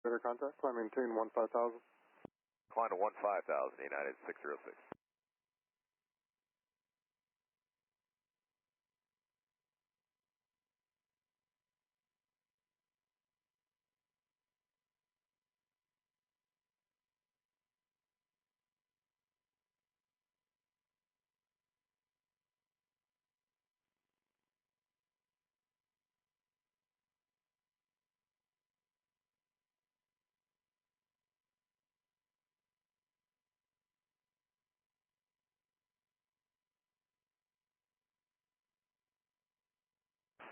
Better contact, climb maintain 15,000. Climb to 15,000, United 606.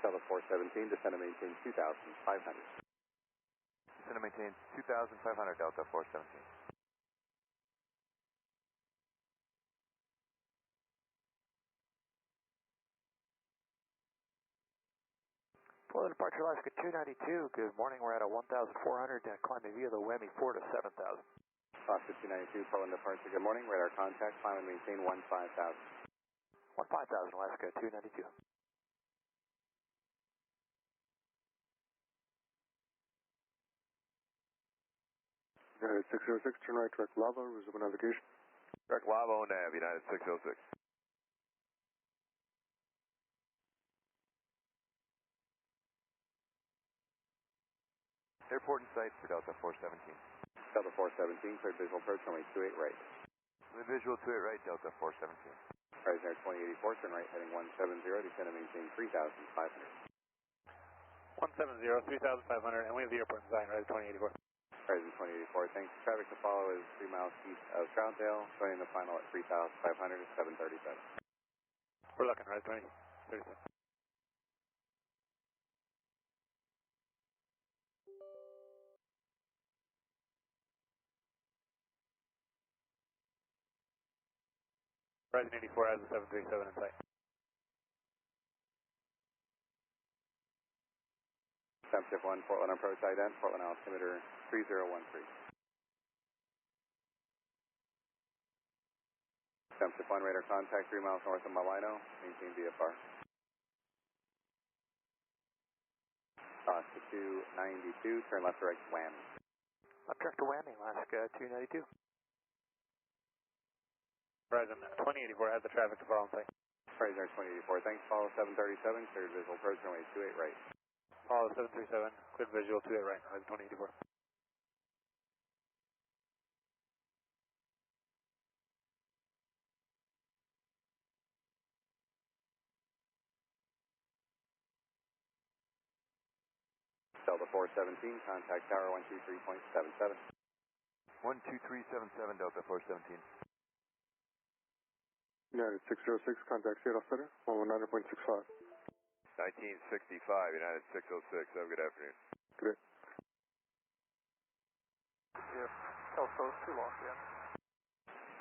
Delta 417, descend and maintain 2,500. Descend and maintain 2,500, Delta 417. Florida Departure Alaska 292, good morning, we're at a 1,400, climbing via the WEMI 4 to 7,000. Alaska 292, Portland departure, good morning, radar contact, climb and maintain 15,000. 15,000, Alaska 292. United 606, turn right, direct lava, resume navigation. Direct Lavo Nav, United 606. Airport in sight for Delta 417. Delta 417, cleared visual approach, runway 28 right. With visual 28 right, Delta 417. Horizon Air 2084, turn right, heading 170, descend and maintain 3,500. 170, 3,500, and we have the airport in sight, right, 2084. Horizon 2084, thanks. Traffic to follow is 3 miles east of Troutdale, joining the final at 3,500 at 737. We're looking, right, 2037. Horizon 84 has a 737 in sight. Tempship 1, Portland approach ident, Portland altimeter 3013. Tempship 1, radar contact 3 miles north of Malino, maintain VFR. Alaska 292, turn left to right, WAM. Left direct to WAMI, Alaska 292. Horizon 2084 has the traffic to follow in sight. Horizon Air 2084, thanks. Follow 737, cleared visual approach, runway 28 right. Follow 737, cleared visual 28 right, Horizon 2084. Delta 417, contact tower 123.77. 12377, Delta 417. United 606, contact Seattle Center, 119.65. 1965, United 606. Have a good afternoon. Good day. Yep, Telso, too long, yeah.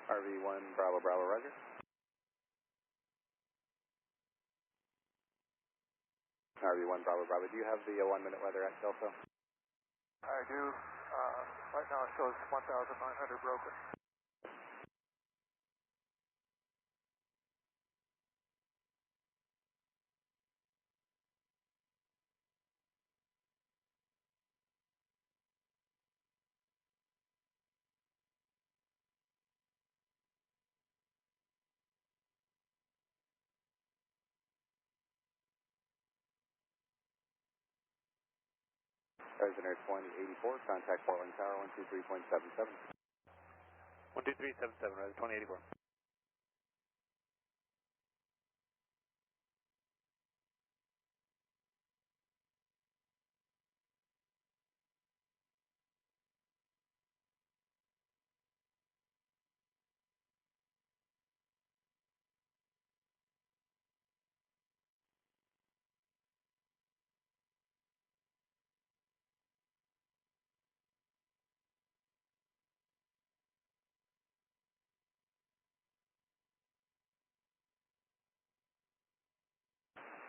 RV1, Bravo, Bravo, roger. RV1, Bravo, Bravo, do you have the 1 minute weather at Telso? I do. Right now it shows 1,900 broken. Horizon Air 2084, contact Portland Tower 123.77. 12377, right, 2084.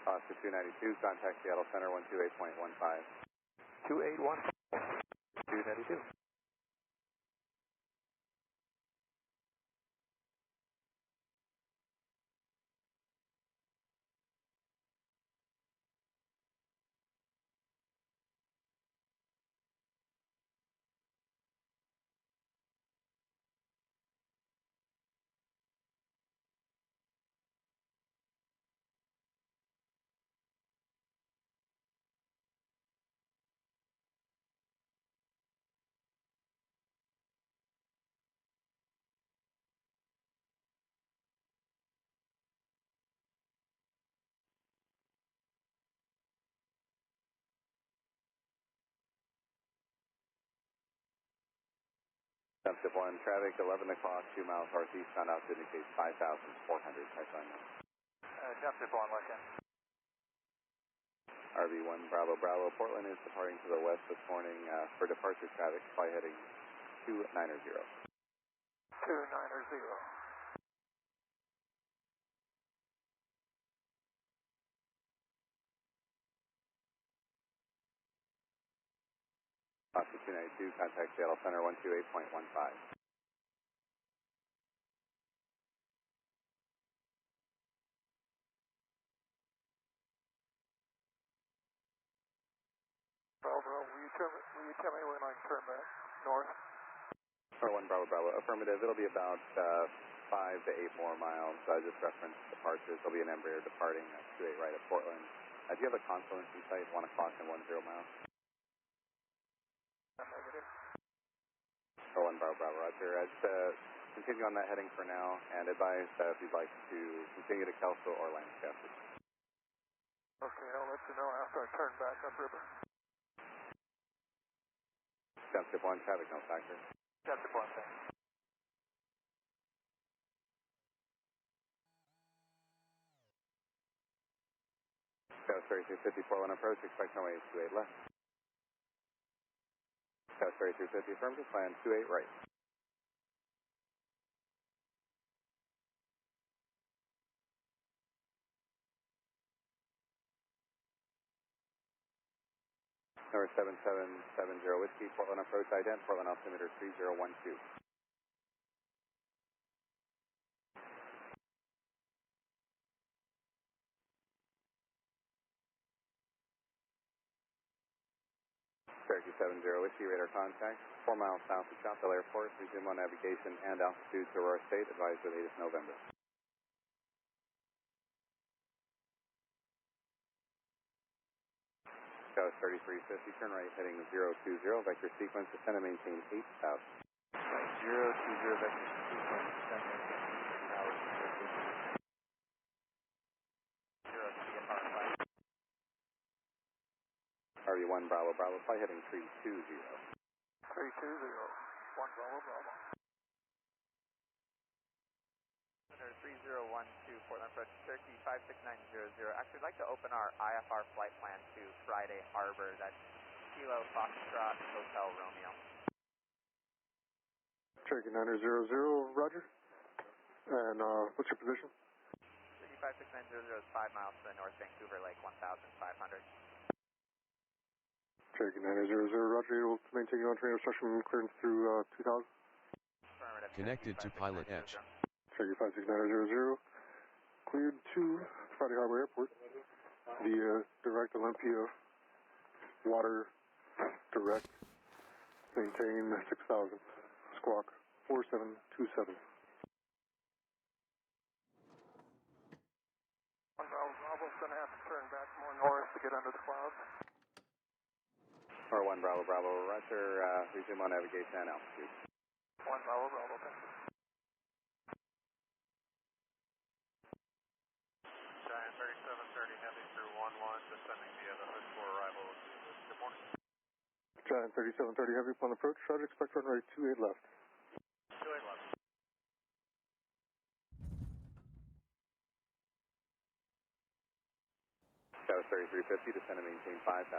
Alaska 292, contact Seattle Center 128.15. 281, 292. Sunset 1, traffic 11 o'clock, 2 miles northeast, found out to indicate 5,400 pipeline. Sunset 1, left hand. RV1 Bravo Bravo, Portland is departing to the west this morning for departure traffic, fly heading 290. 290. Oscar 292, contact Seattle Center 128.15. Bravo, will you tell me when I can turn back north? 1 Bravo Bravo, affirmative. It'll be about 5 to 8 more miles. Just reference departures. There'll be an Embraer departing at 28 right at Portland. Do you have a confluence in sight, 1 o'clock and 10 miles? Negative. 1 Bravo Bravo, roger. Just continue on that heading for now, and advise if you'd like to continue to Kelso or Lancaster. Okay, I'll let you know after I turn back upriver. Sunset 1, traffic no factor. Sunset 1, thanks. South 3350, Portland approach, expect runway 28 left. South 3350, affirmative, plan 28 right. Number 7770 Whiskey, Portland approach, ident, Portland altimeter 3012. Cherokee 70 Whiskey, radar contact, 4 miles south of Chapel Airport, resume on navigation and altitude to Aurora State, advised the latest November. South 3350, turn right heading 020, vector sequence, descend and maintain 8,000. 020, vector sequence, descend and maintain 8,000. RV1 Bravo Bravo, fly heading 320. 320, 1 Bravo Bravo. 3012, Portland approach, Cherokee 56900. Actually, I'd like to open our IFR flight plan to Friday Harbor. That's Kilo Foxtrot Hotel Romeo. Cherokee 9000, roger. And what's your position? Cherokee 56900 is 5 miles to the north, Vancouver Lake, 1,500. Cherokee 9000, roger. You'll maintain your on-train obstruction clearance through 2000. Affirmative. Connected to PilotEdge. Cherokee 56900, cleared to Friday Harbor Airport via direct Olympia, water, direct, maintain 6000, squawk 4727. 1 Bravo Bravo's going to have to turn back more north to get under the clouds. Or 1 Bravo Bravo, roger, resume on navigation and altitude. 1 Bravo Bravo, thank you. Giant 3730 heavy through 11, descending via the hood for arrival. Good morning. Giant 3730 heavy upon approach, roger, expect runway 28 left. 28 left. South 3350, descend and maintain 5,000.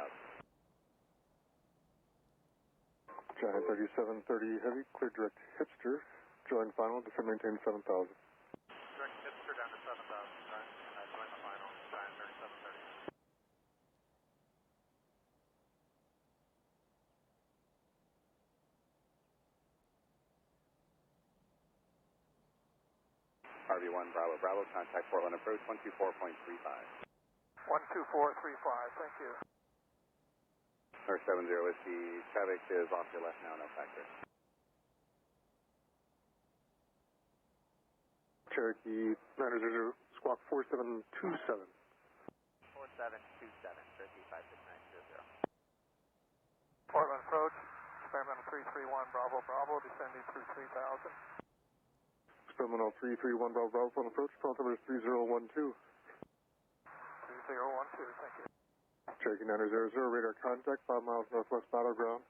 Giant 3730 heavy, clear direct hipster, join final, descend maintain 7000. Direct hipster down to 7,000, Giant. Join the final, Giant 3730. RV1 Bravo Bravo, contact Portland approach 124.35. 12435, thank you. Number 70 Whiskey, traffic is off your left now, no factor. Cherokee 900, squawk 4727. 4727, Cherokee 56900. Portland approach, experimental 331 Bravo Bravo, descending through 3000. Experimental 331 Bravo Bravo on approach, altimeter 3012. 3012, thank you. Cherokee 900, radar contact, 5 miles northwest battleground.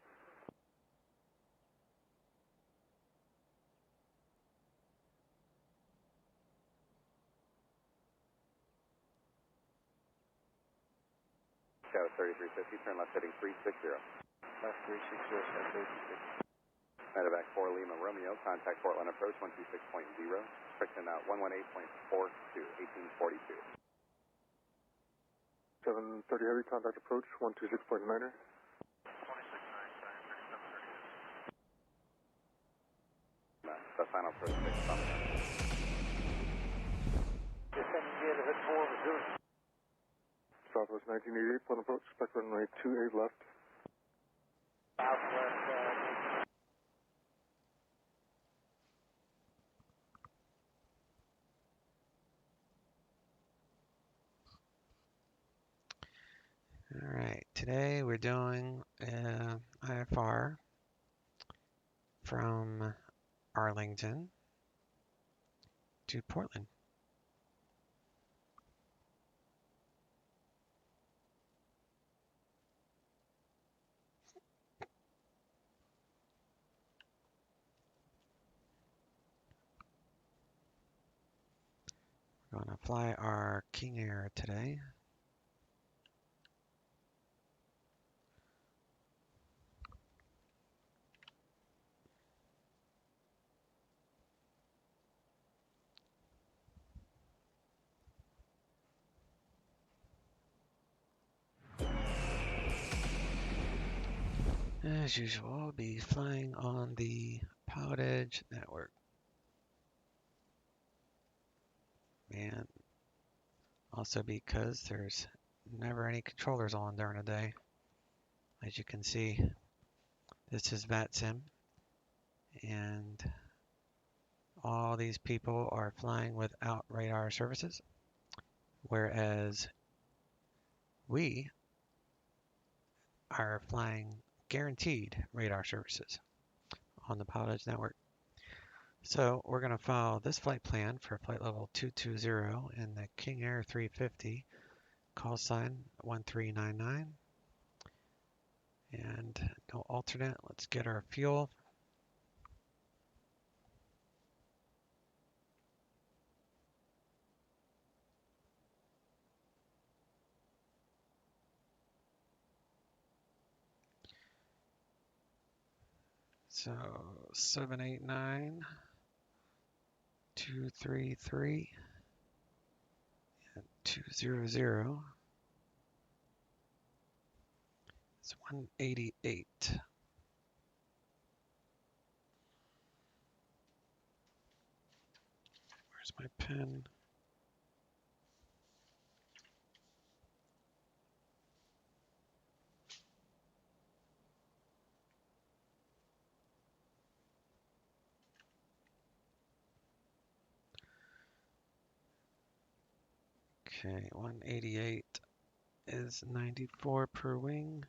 3350, turn left heading 360. Left 360, Medevac 4 Lima Romeo, contact Portland approach 126.0, friction 118.42, 1842. 730 Heavy, contact approach 126.9er. 26.9, The final approach 6, Descending via the hood 4, Missouri. Southwest 1988, plan approach, expect runway 28 left. Southwest, All right, today we're doing IFR from Arlington to Portland. We're going to fly our King Air today. As usual, I'll be flying on the PilotEdge network. And also because there's never any controllers on during the day. As you can see, this is VATSIM, and all these people are flying without radar services, whereas we are flying guaranteed radar services on the PilotEdge network. So we're going to follow this flight plan for flight level 220 in the King Air 350, call sign 1399, and no alternate. Let's get our fuel. So 789, 233, and 200. It's 188. Where's my pen? Okay, 188 is 94 per wing.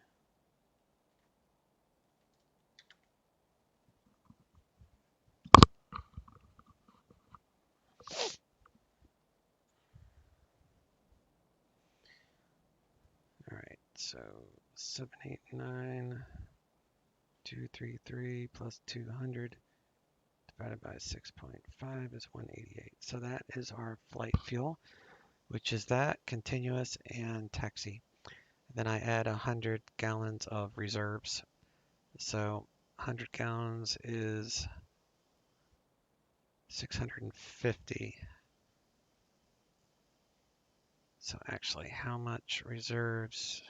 All right, so 789, 233 plus 200 divided by 6.5 is 188. So that is our flight fuel, which is that, continuous, and taxi. Then I add 100 gallons of reserves. So 100 gallons is 650. So actually, how much reserves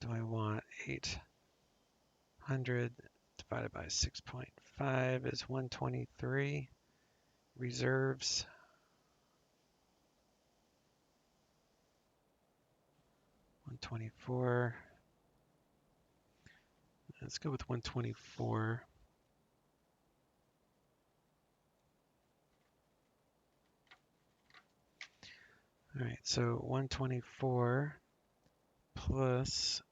do I want? 800 divided by 6.5 is 123. Reserves. $124. Let's go with 124. All right, so 124 plus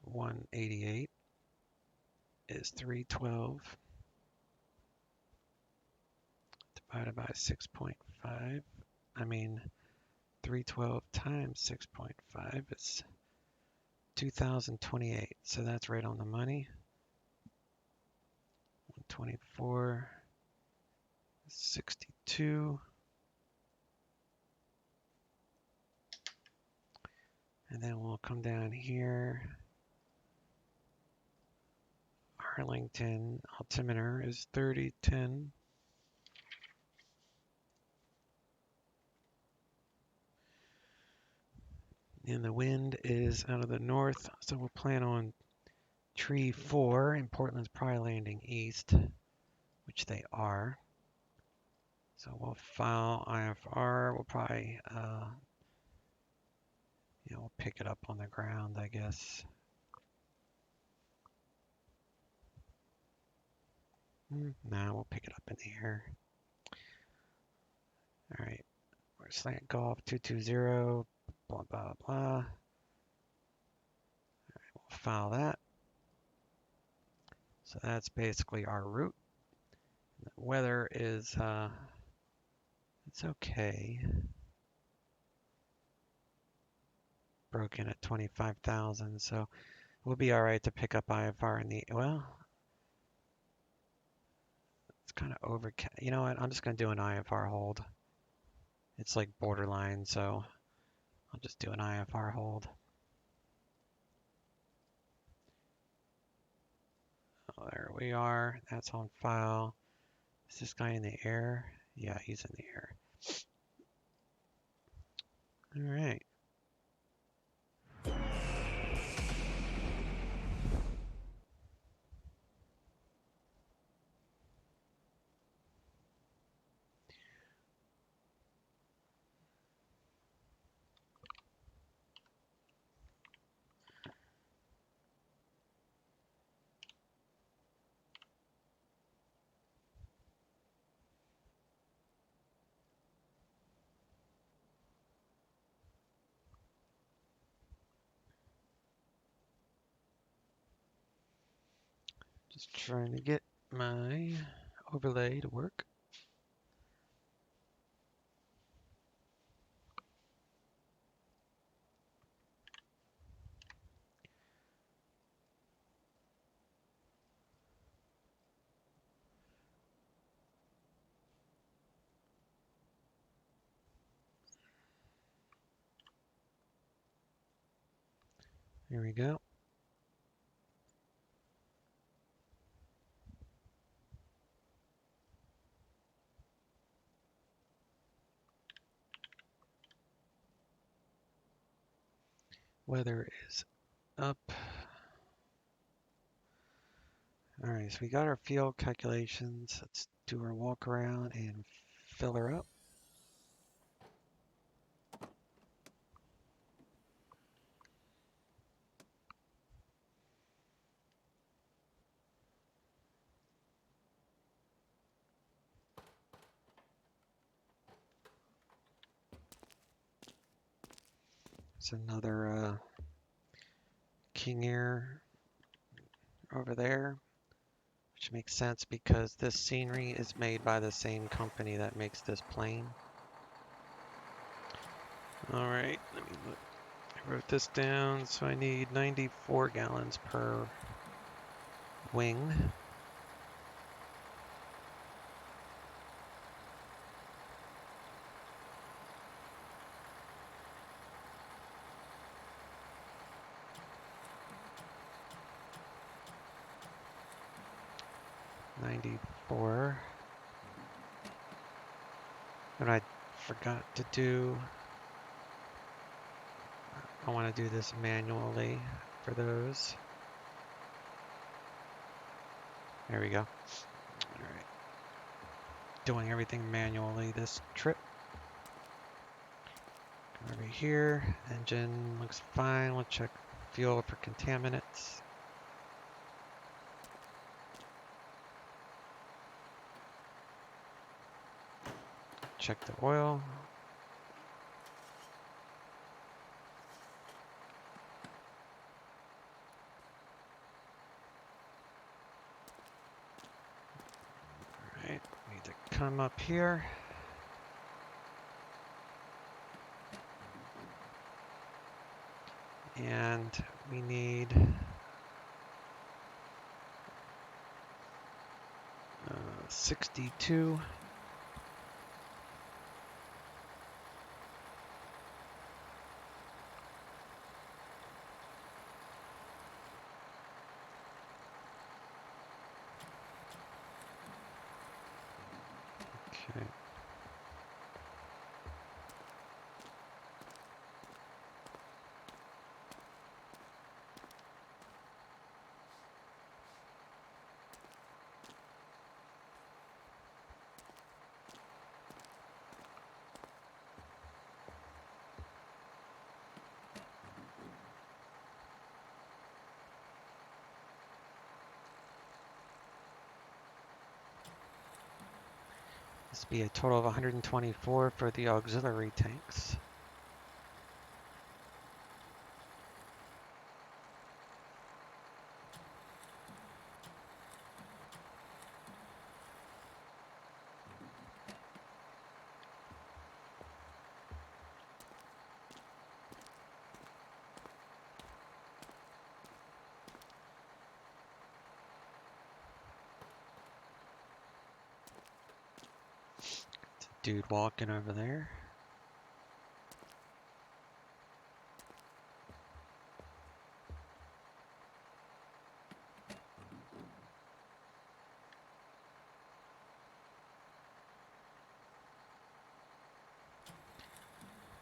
188 is 312 divided by 6.5. I mean, 312 times 6.5 is 2,028. So that's right on the money. 124, 62. And then we'll come down here. Arlington altimeter is 3010. And the wind is out of the north, so we'll plan on tree 4, and Portland's probably landing east, which they are. So we'll file IFR. We'll probably, we'll pick it up on the ground, I guess. No, we'll pick it up in the air. All right, we're slant golf 220, blah, blah, blah. All right, we'll file that. So that's basically our route. The weather is, it's okay. Broken at 25,000, so we'll be all right to pick up IFR in the, well, it's kind of overcast. You know what? I'm just going to do an IFR hold. It's like borderline, so I'll just do an IFR hold. Oh, there we are. That's on file. Is this guy in the air? Yeah, he's in the air. All right. Just trying to get my overlay to work. Here we go. Weather is up. All right, so we got our field calculations. Let's do our walk around and fill her up. It's another King Air over there, which makes sense because this scenery is made by the same company that makes this plane. All right, let me look. I wrote this down, so I need 94 gallons per wing. What I forgot to do, I want to do this manually for those. There we go. All right. Doing everything manually this trip. Come over here. Engine looks fine. We'll check fuel for contaminants. Check the oil. All right, we need to come up here. And we need 62. Okay. This will be a total of 124 for the auxiliary tanks. Dude walking over there.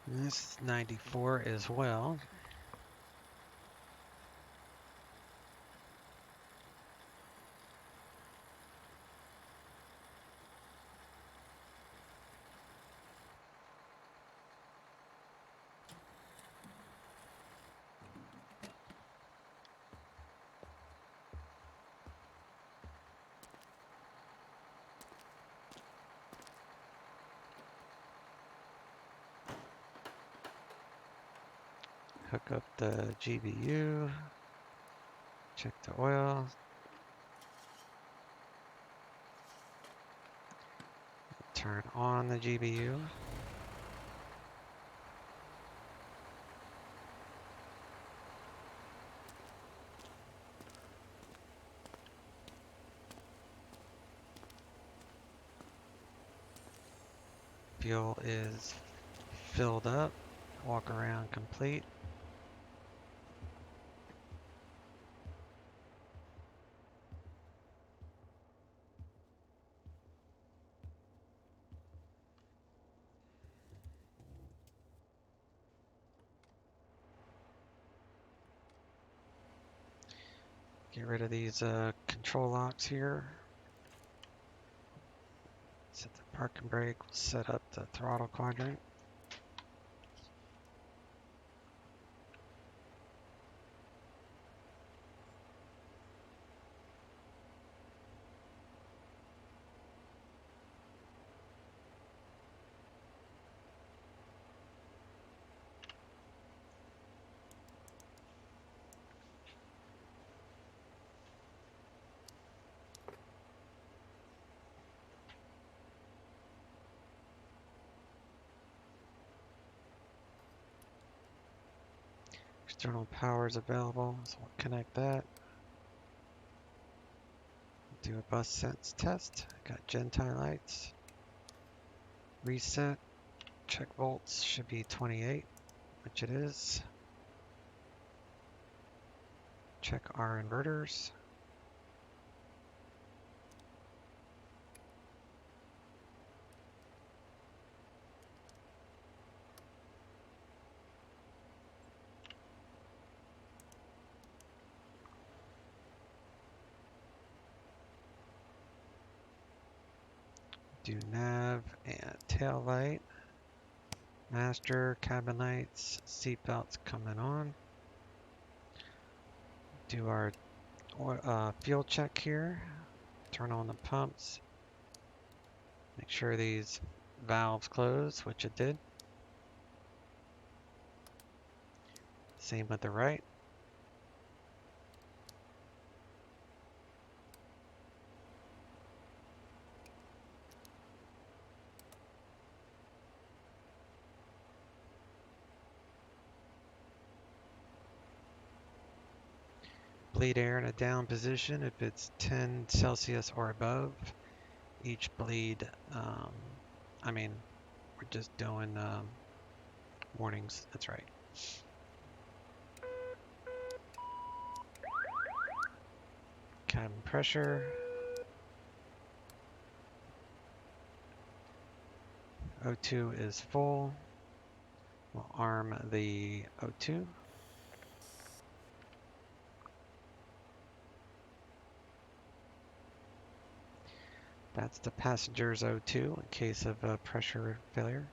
And this is 94 as well. Hook up the GBU, check the oil, turn on the GBU. Fuel is filled up, walk around complete. Get rid of these control locks here. Set the parking brake, we'll set up the throttle quadrant. External power is available, so we'll connect that. Do a bus sense test. Got Gentai lights. Reset. Check volts should be 28, which it is. Check our inverters. Do nav and tail light. Master, cabin lights, seat belts coming on. Do our fuel check here. Turn on the pumps. Make sure these valves close, which it did. Same with the right. Bleed air in a down position if it's 10 Celsius or above. Each bleed, we're just doing warnings, that's right. Cabin pressure. O2 is full. We'll arm the O2. That's the passenger's O2 in case of a pressure failure.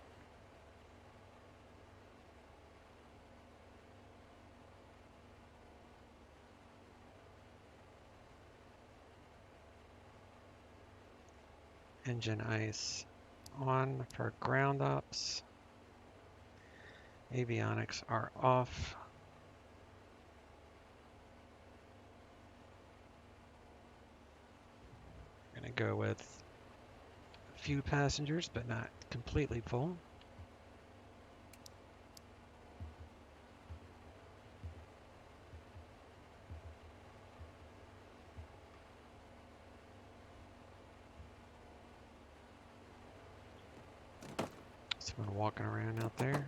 Engine ice on for ground ops. Avionics are off. We're going to go with a few passengers, but not completely full. Someone walking around out there.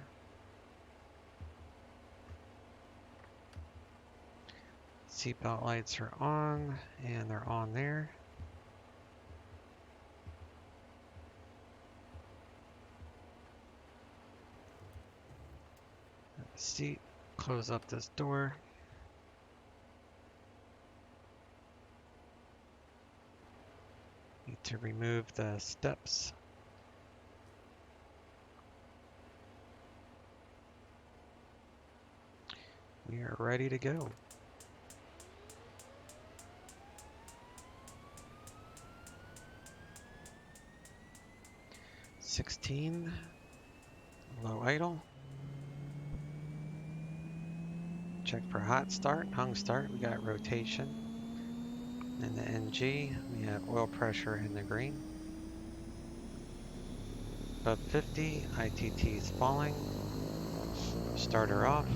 Seatbelt lights are on, and they're on there. Seat, close up this door. Need to remove the steps. We are ready to go. $16, low idle. Check for hot start, hung start. We got rotation. In the NG, we have oil pressure in the green. Above 50, ITT is falling. Starter off.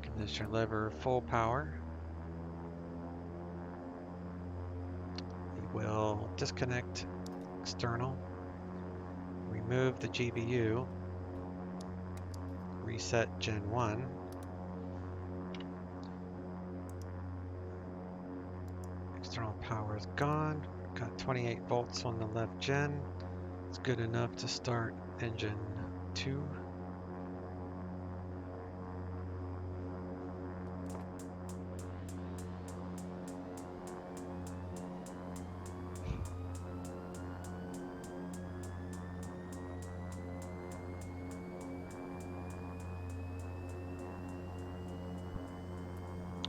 Ignition lever full power. We will disconnect external. Remove the GBU. Reset Gen 1. External power is gone. Got 28 volts on the left gen. It's good enough to start engine 2.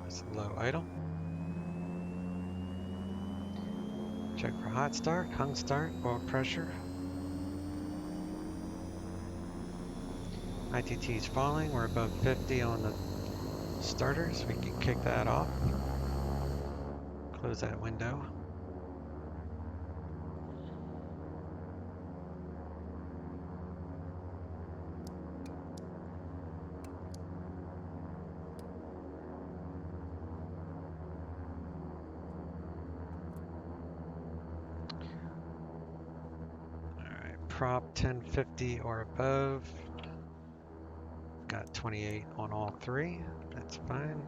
It's low idle. Check for hot start, hung start, oil pressure. ITT is falling. We're above 50 on the starters. We can kick that off. Close that window. Prop 1050 or above. Got 28 on all three. That's fine.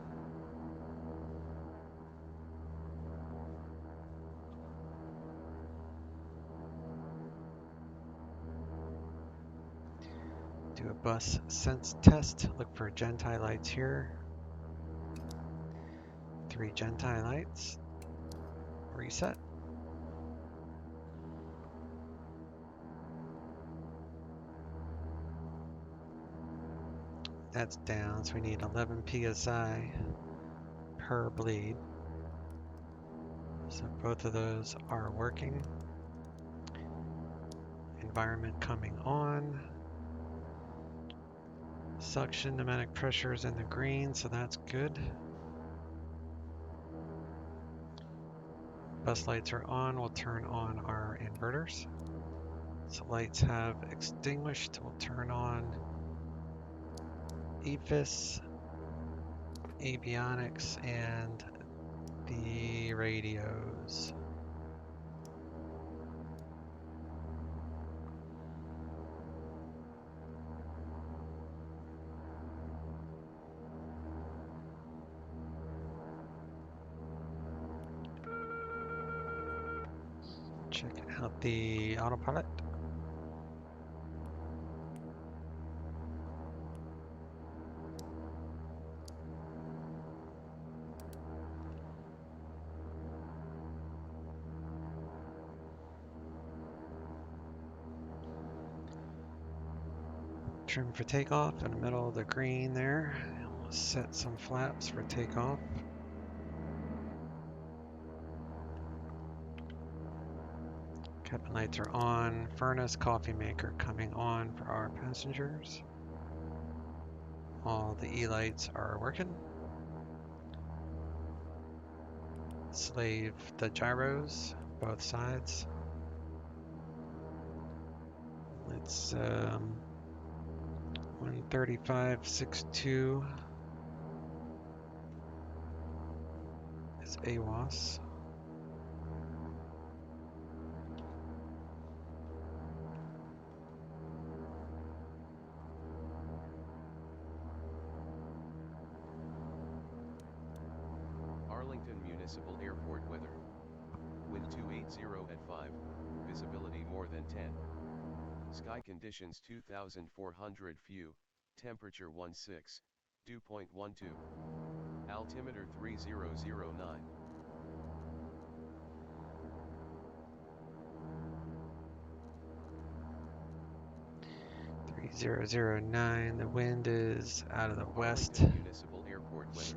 Do a bus sense test. Look for Genti lights here. 3 Genti lights. Reset. That's down, so we need 11 psi per bleed. So both of those are working. Environment coming on. Suction pneumatic pressure is in the green, so that's good. Bus lights are on. We'll turn on our inverters. So lights have extinguished. We'll turn on EFIS, avionics, and the radios. Check out the autopilot. trim for takeoff in the middle of the green there. We'll set some flaps for takeoff. Cabin lights are on. Furnace coffee maker coming on for our passengers. All the E-lights are working. Slave the gyros, both sides. Let's 135.62 is AWOS. Arlington-Municipal Airport weather. Wind 280 at 5, visibility more than 10. Sky conditions 2,400 few, temperature 16, dew point 12. Altimeter 3009. 3009. The wind is out of the west Municipal Airport weather.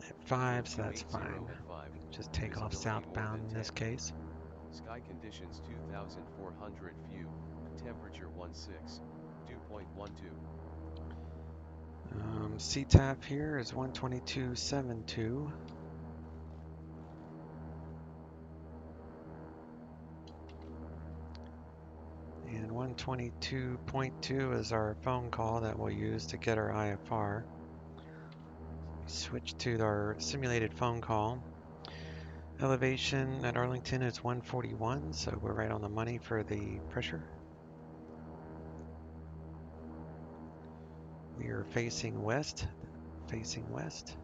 at 5, so Wind that's 280 fine. at 5, Just take off visibility more southbound than in this 10. case. Sky conditions 2,400 few, temperature 16, dew point 12. CTAP here is 122.72. And 122.2 is our phone call that we'll use to get our IFR. Switch to our simulated phone call. Elevation at Arlington is 141, so we're right on the money for the pressure. We are facing west, facing west.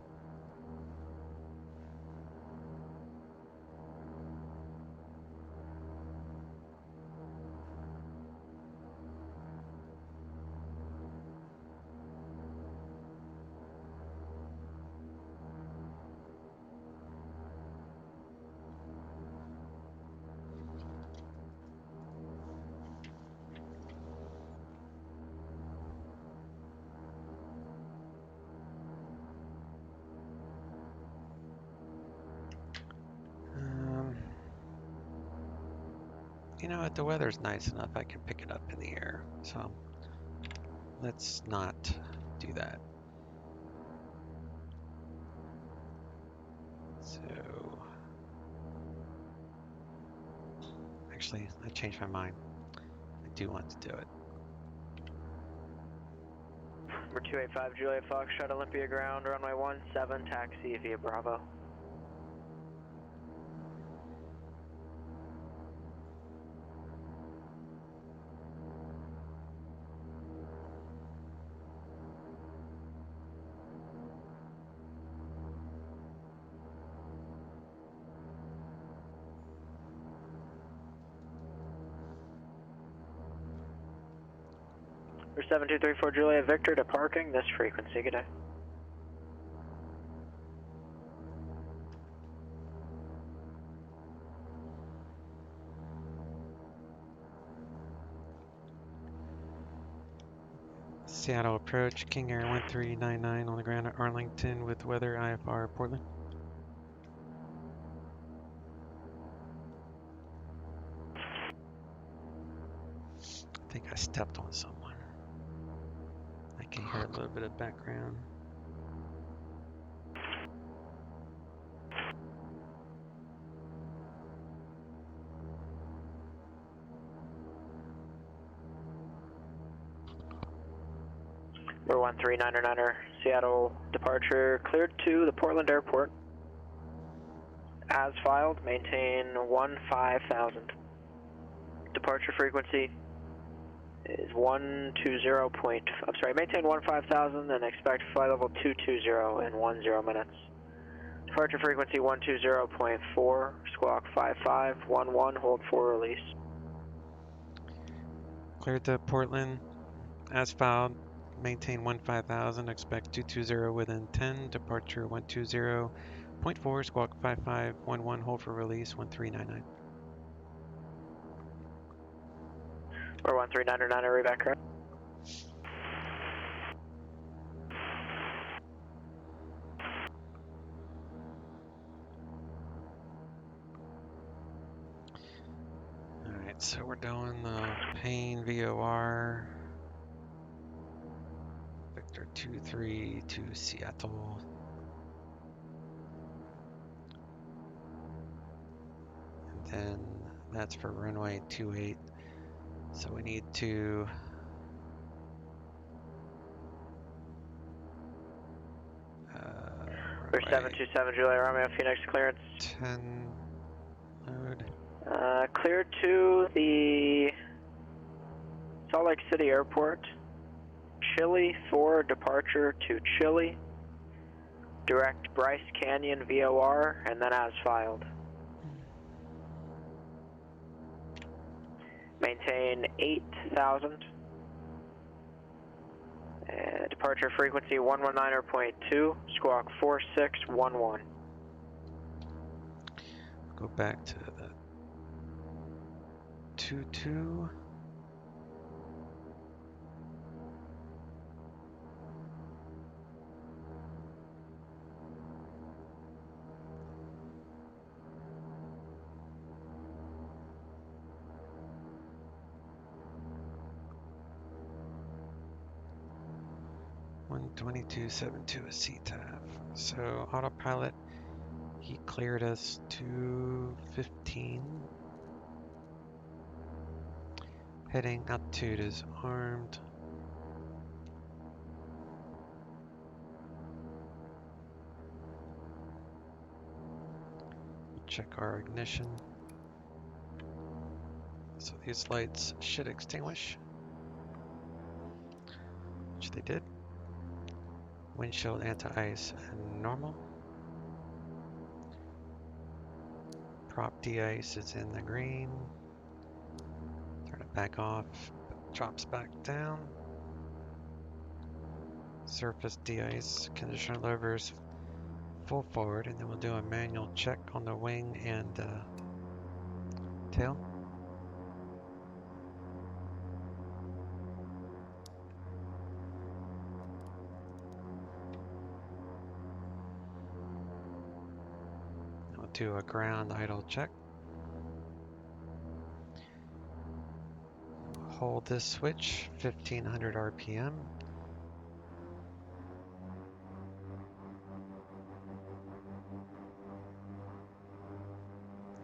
You know what, the weather's nice enough I can pick it up in the air, so let's not do that. So, actually, I changed my mind. I do want to do it. Number 285 Juliet Foxtrot Olympia ground, runway 17, taxi via Bravo. For 7234 Juliet Victor to parking, this frequency, good day. Seattle approach, King Air 1399 on the ground at Arlington with weather IFR Portland. I think I stepped on someone. I can hear a little bit of background. We're 1399er, Seattle departure cleared to the Portland Airport. As filed, maintain 15,000. Departure frequency is 120 maintain 15,000 and expect flight level 220 in 10 minutes. Departure frequency 120.4, squawk 5511, hold for release. Cleared to Portland, as filed, maintain 15,000, expect 220 within 10, departure 120.4, squawk 5511, hold for release 1399. We're 1399, reback correct. so we're doing the Payne VOR. Victor 23 to Seattle. And then that's for runway 28. So we need to Clear 727 Juliet Romeo Phoenix clearance. 10 load. Clear to the Salt Lake City Airport. Chile for departure to Chile. Direct Bryce Canyon VOR and then as filed. Maintain 8,000. Departure frequency 119.2, squawk 4611. Go back to the 22. (122.72) is CTAF. So autopilot, he cleared us to 15. Heading altitude is armed. Check our ignition. So these lights should extinguish, which they did. Windshield anti-ice and normal. Prop de-ice is in the green. Turn it back off. Drops back down. Surface de-ice. Conditioner levers full forward, and then we'll do a manual check on the wing and tail. We'll do a ground idle check. Hold this switch, 1500 RPM.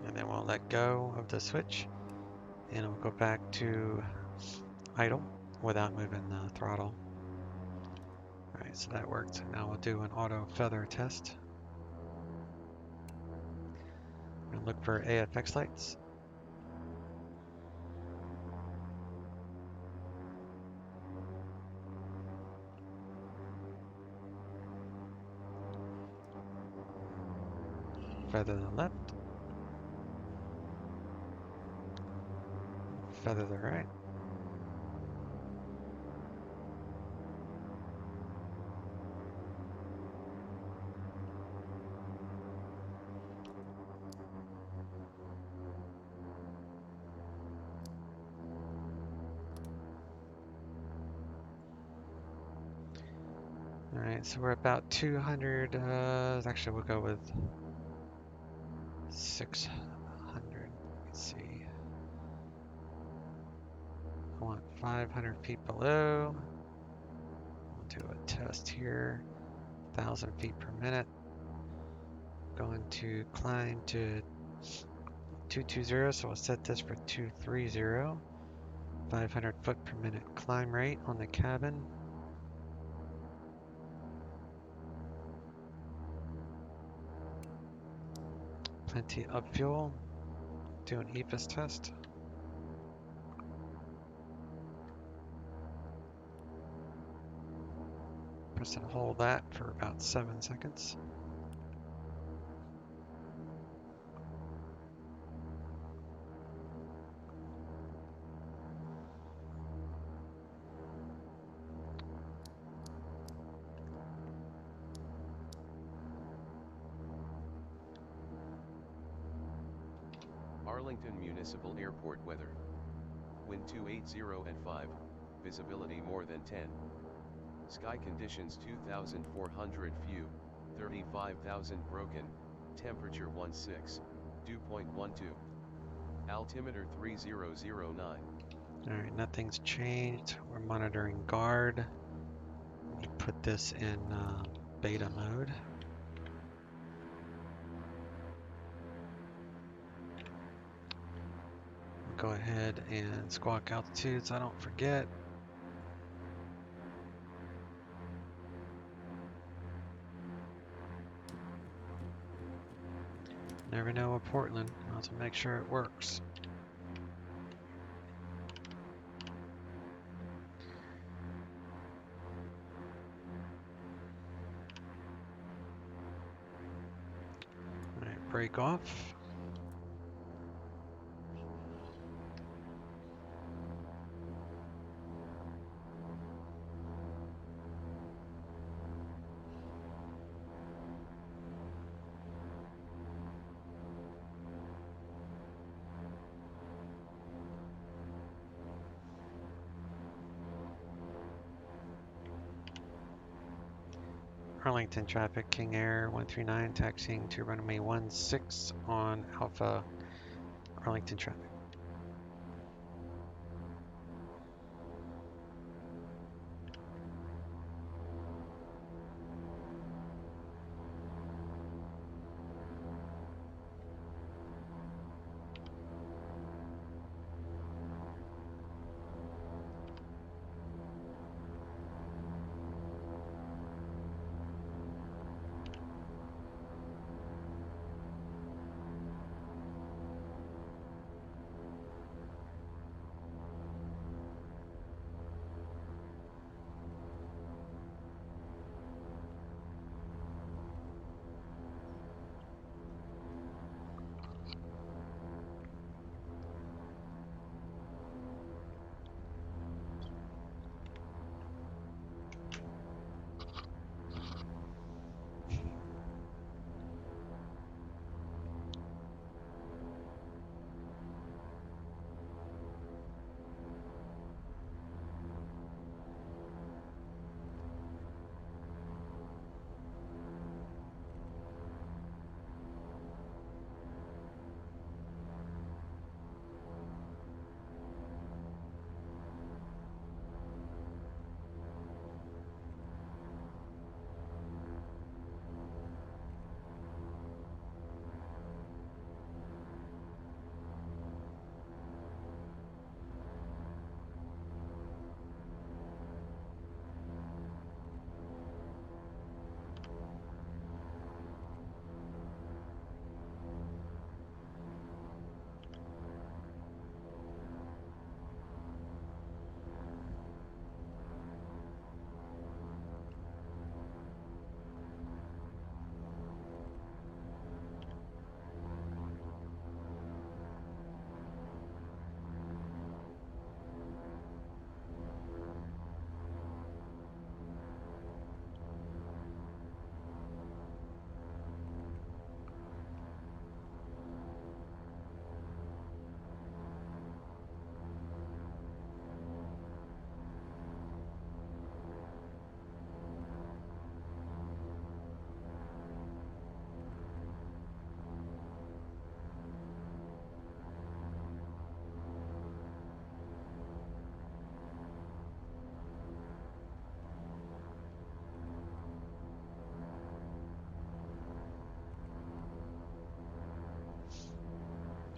And then we'll let go of the switch and we'll go back to idle without moving the throttle. Alright, so that worked. Now we'll do an auto feather test. And look for AFX lights. Feather the left. Feather the right. Alright, so we're about 200, actually we'll go with 600, let's see. I want 500 feet below. We'll do a test here, 1,000 feet per minute. Going to climb to 220, so we'll set this for 230. 500 foot per minute climb rate on the cabin. Plenty of fuel. Do an EFIS test. Press and hold that for about 7 seconds. Arlington-Municipal Airport weather. Wind 280 at 5, visibility more than 10. Sky conditions 2,400 few, 35,000 broken, temperature 16, dew point 12. Altimeter 3009. Alright, nothing's changed. We're monitoring guard. Put this in beta mode. Go ahead and squawk altitude so I don't forget. Never know with Portland. I'll have to make sure it works. Alright, break off. Arlington traffic, King Air 139, taxiing to runway 16 on Alpha Arlington traffic.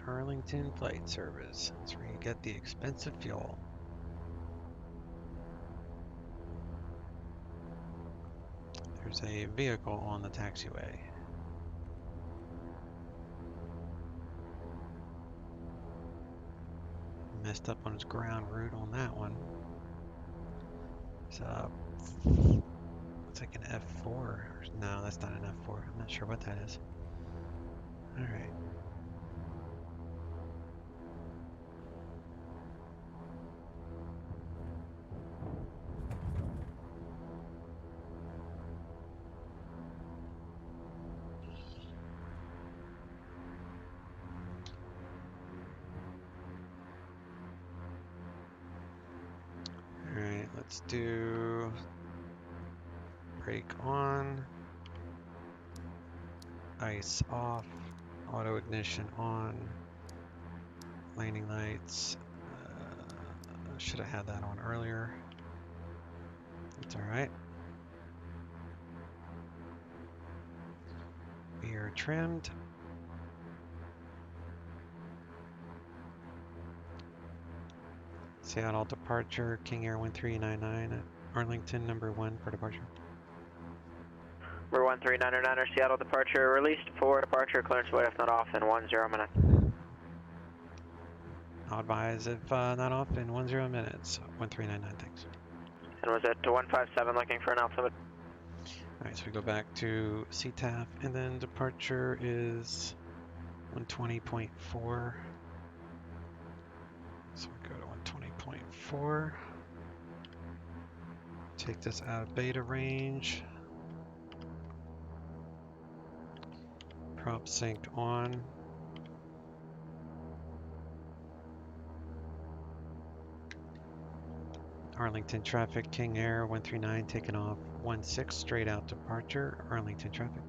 Arlington Flight Service. That's where you get the expensive fuel. There's a vehicle on the taxiway. Messed up on its ground route on that one. It's like an F4. No, that's not an F4. I'm not sure what that is. Alright. Alright, let's do brake on, ice off, auto ignition on, landing lights. I should have had that on earlier. It's all right. We are trimmed. Seattle departure, King Air 1399 at Arlington, number 1 for departure. Number 1399er, Seattle departure released for departure, clearance way if not off in 10 minutes. I'll advise if not off in 10 minutes. 1399, thanks. And was it to 157 looking for an altimeter? Alright, so we go back to CTAF, and then departure is 120.4. So we go to 120.4. Take this out of beta range. Prop sync on. Arlington traffic, King Air 139 taking off 16 straight out departure, Arlington traffic.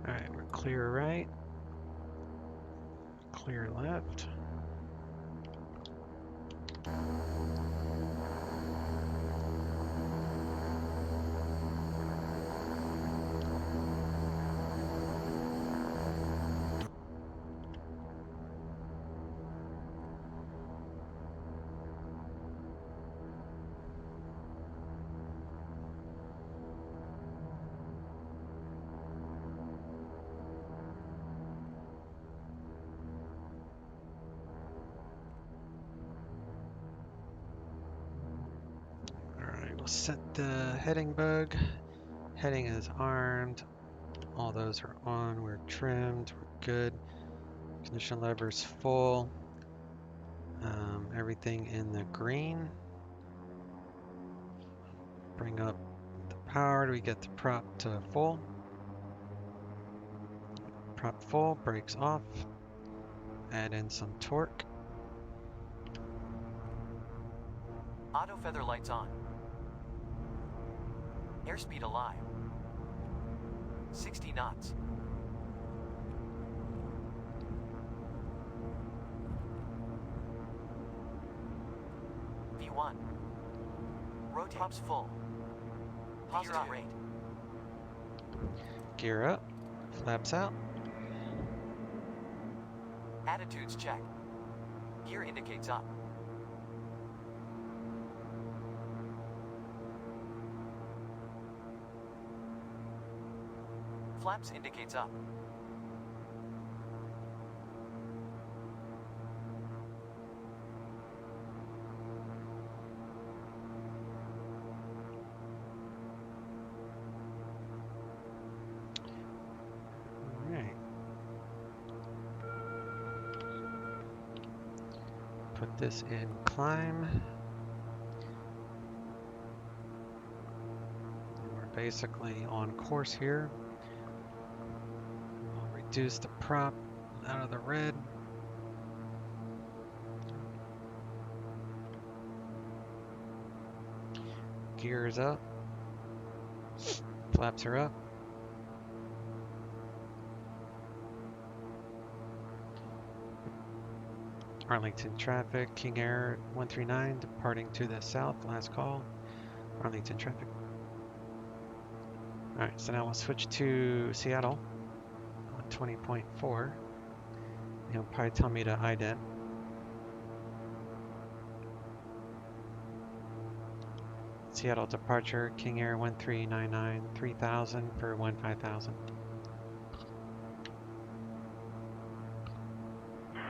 Alright, we're clear right, clear left. We'll set the heading bug. Heading is armed. All those are on. We're trimmed. We're good. Ignition lever's full. Everything in the green. Bring up the power. We get the prop to full. Prop full. Brakes off. Add in some torque. Auto feather lights on. Airspeed alive. 60 knots. V1. Rotate. Props full. Positive rate. Gear up. Flaps out. Attitudes check. Gear indicates up. Flaps indicates up. Alright. Put this in climb. We're basically on course here. Reduce the prop out of the red. Gears up. Flaps are up. Arlington traffic, King Air 139 departing to the south, last call. Arlington traffic. Alright, so now we'll switch to Seattle. 20.4. He'll probably tell me to ident. Seattle departure, King Air 1399, 3000 for 15000.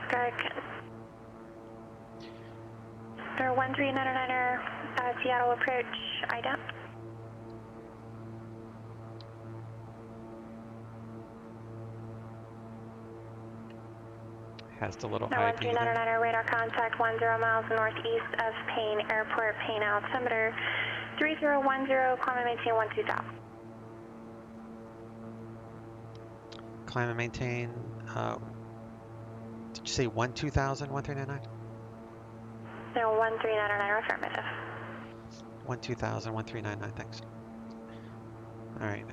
Greg. Sir 1399er, Seattle approach, ident. Has the little No, ID there. 1399er, radar contact 10 miles northeast of Payne Airport, Payne altimeter 3010, climb and maintain 12,000. Climb and maintain, did you say 12,000, 1399? No, 1399er, affirmative. 12,000, 1399, thanks. Alright,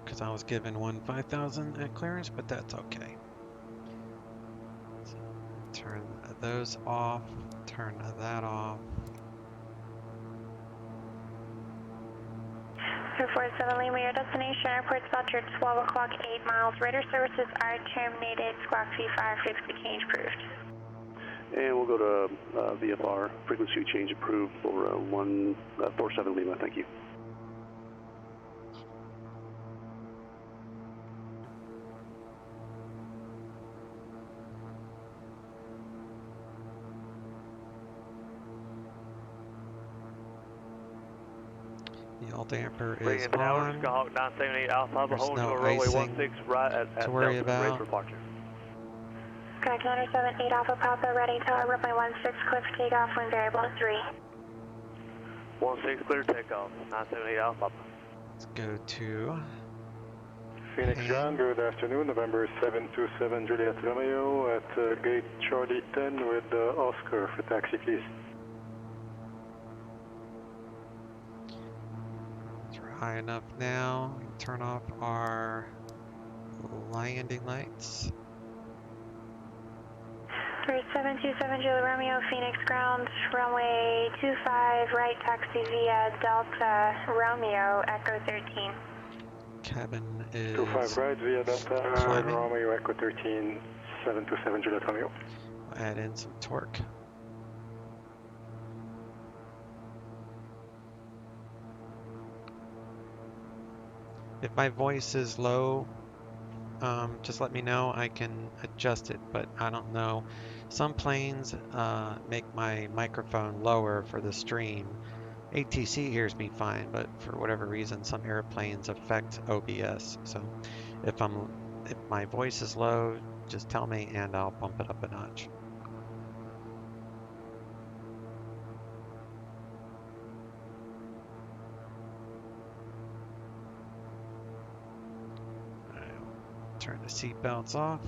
because I was given 15,000 at clearance, but that's okay. those off, turn that off. 247 Lima, your destination airport Belcher, 12 o'clock, 8 miles. Radar services are terminated. Squawk V5, frequency change approved. And we'll go to VFR, frequency change approved for 147 Lima, thank you. The all damper is Bring in tower, on. Skyhawk 978 Alpha, There's hold no to runway icing 16 right at to worry Delta, ready about. for departure. Correct, 978 Alpha Papa, ready tower, runway 16, clear for takeoff, wind variable 3. 16 clear takeoff, 978 Alpha. Let's go to Phoenix Ground, good afternoon, November 727 Juliet Romeo at gate Charlie 10 with Oscar for taxi, please. We're high enough now. We can turn off our landing lights. 727 Juliet Romeo, Phoenix Ground, runway 25, right taxi via Delta Romeo, Echo 13. Cabin is 25 right via Delta climbing. Romeo Echo 13, 727 Juliet Romeo. We'll add in some torque. If my voice is low, just let me know. I can adjust it, but I don't know. Some planes make my microphone lower for the stream. ATC hears me fine, but for whatever reason, some airplanes affect OBS. So if my voice is low, just tell me and I'll bump it up a notch. Turn the seat belts off.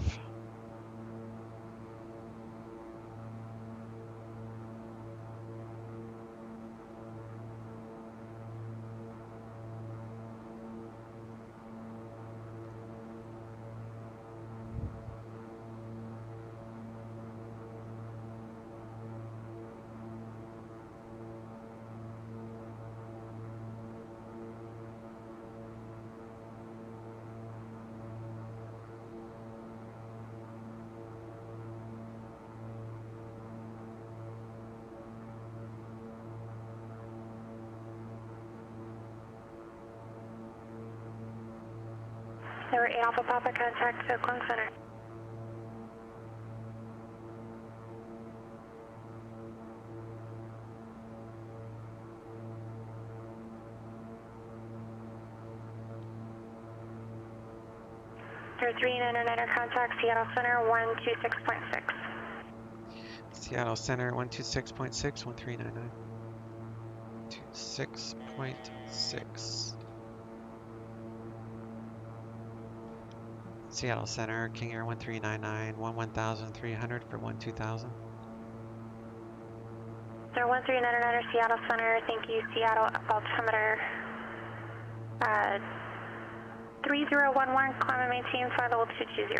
There were 8 Alpha Papa, contact Oakland Center. There are 3 999er contact Seattle Center 126.6. Seattle Center 126.6, 1399. 26.6. Seattle Center, King Air 1399, 11300 for 12000. There 1399er Seattle Center, thank you, Seattle, altimeter 3011, climb and maintain flight level 220.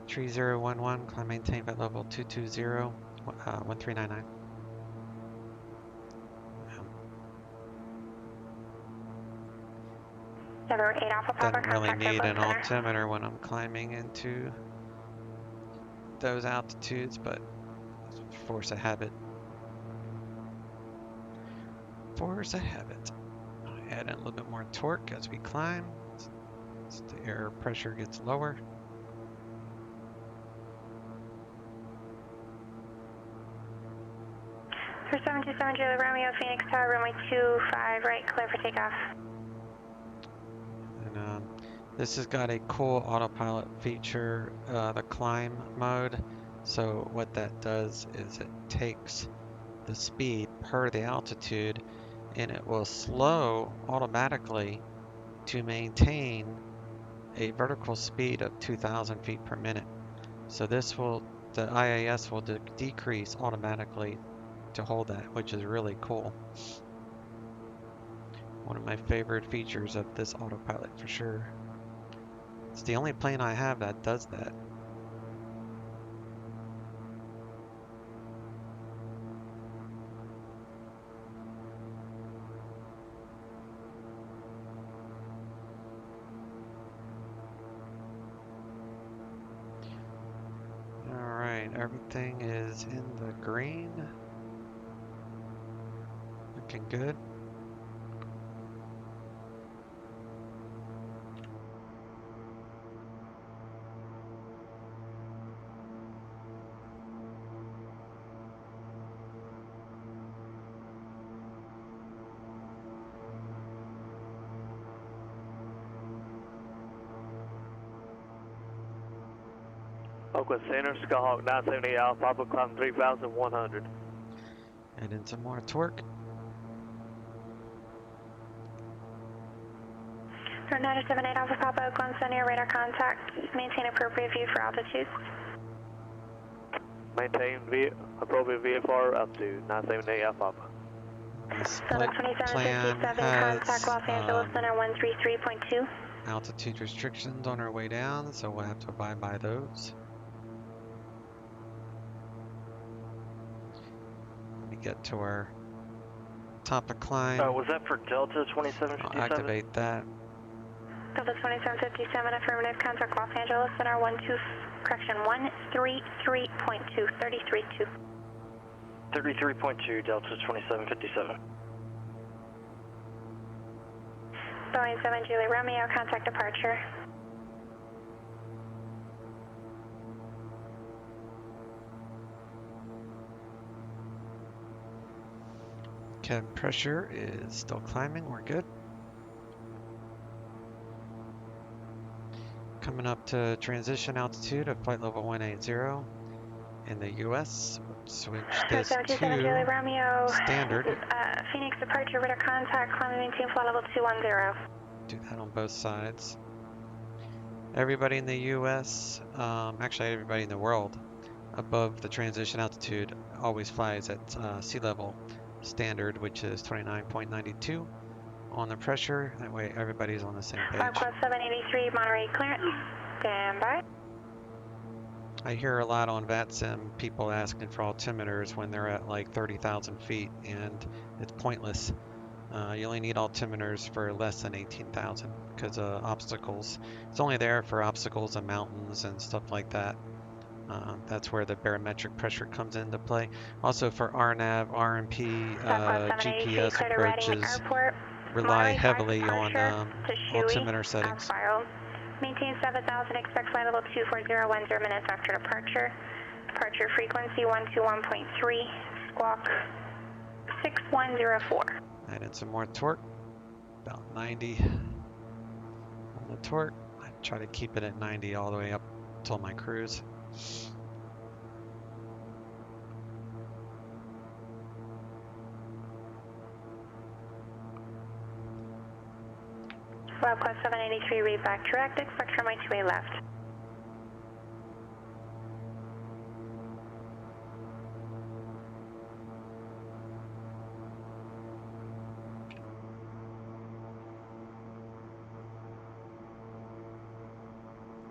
3011, climb maintain flight level 220, 1399. There 8 Alpha Papa, Doesn't really contact need an Oakland Center. altimeter when I'm climbing into those altitudes, but force of habit. Force of habit. Add in a little bit more torque as we climb, so the air pressure gets lower. For 727 Juliet Romeo, Phoenix Tower, runway 25, right, clear for takeoff. And this has got a cool autopilot feature, the climb mode. So what that does is it takes the speed per the altitude and it will slow automatically to maintain a vertical speed of 2,000 feet per minute. So this will, the IAS will decrease automatically to hold that, which is really cool. One of my favorite features of this autopilot for sure. It's the only plane I have that does that. everything is in the green. Looking good. Oakland Center, Skyhawk 978 Alpha, Papa, climb 3,100. And in some more torque. 978 Alpha Papa, Oakland Center, radar contact. Maintain appropriate view for altitude. Maintain appropriate VFR altitude, 978 Alpha Papa. This Southern plan 2757, has contact Los Angeles Center 133.2. altitude restrictions on our way down, so we'll have to abide by those. Let me get to our top of climb. Was that for Delta 2757? I'll activate that. Delta 2757, affirmative, contact Los Angeles Center 133.2, 33.2. 33.2, Delta 2757. Boeing 7 Julie Romeo, contact departure. Cabin pressure is still climbing, we're good. Coming up to transition altitude of flight level 180 in the US. Switch this to standard. Phoenix departure, radar contact, climb and maintain flight level 210. Do that on both sides. Everybody in the US, actually everybody in the world, above the transition altitude always flies at sea level standard, which is 29.92 on the pressure. That way everybody's on the same page. 783, Monterey clearance. Stand by. I hear a lot on VATSIM people asking for altimeters when they're at like 30,000 feet, and it's pointless. You only need altimeters for less than 18,000 because of obstacles. It's only there for obstacles and mountains and stuff like that. That's where the barometric pressure comes into play. Also for RNAV, RMP, GPS approaches rely heavily on altimeter settings. Maintain 7,000, expect flight level 240, 10 minutes after departure. Departure frequency 121.3, squawk 6104. Add in some more torque, about 90 on the torque. I try to keep it at 90 all the way up till my cruise. Webquest 783, read back direct, expect runway 28 left.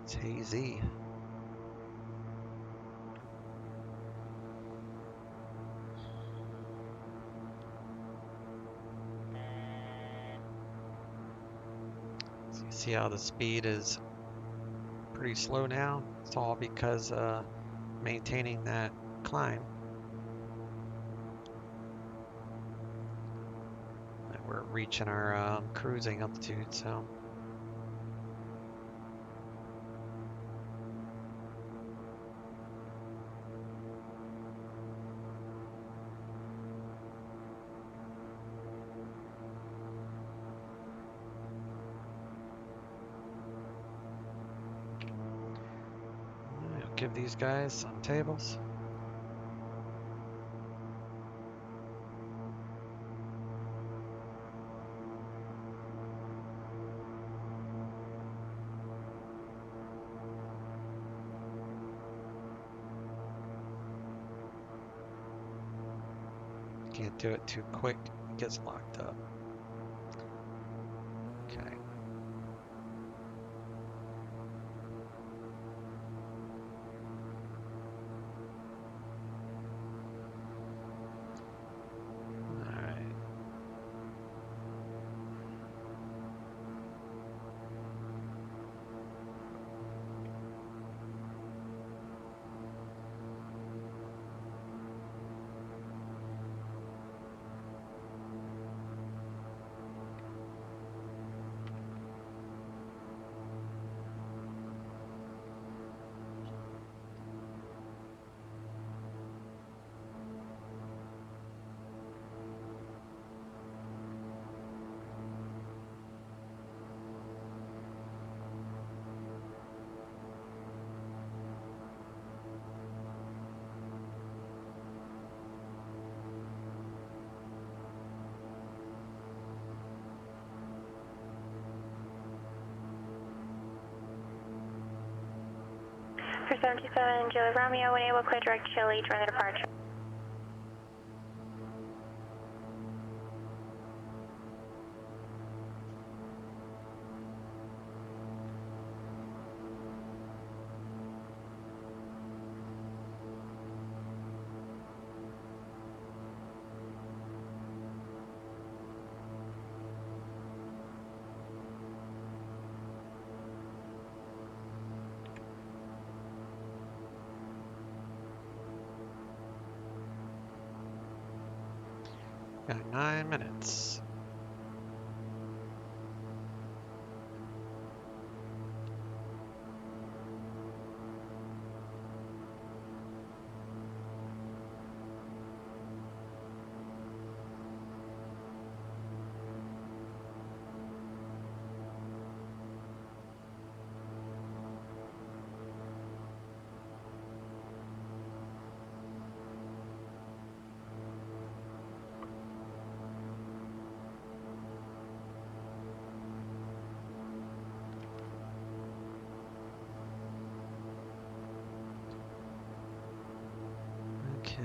It's hazy. So you see how the speed is pretty slow now? It's all because maintaining that climb. And we're reaching our cruising altitude, so. Give these guys some tables. Can't do it too quick, it gets locked up. Okay. For 727 Julie Romeo, when able, clear direct Chile, join the departure. Got 9 minutes. Okay.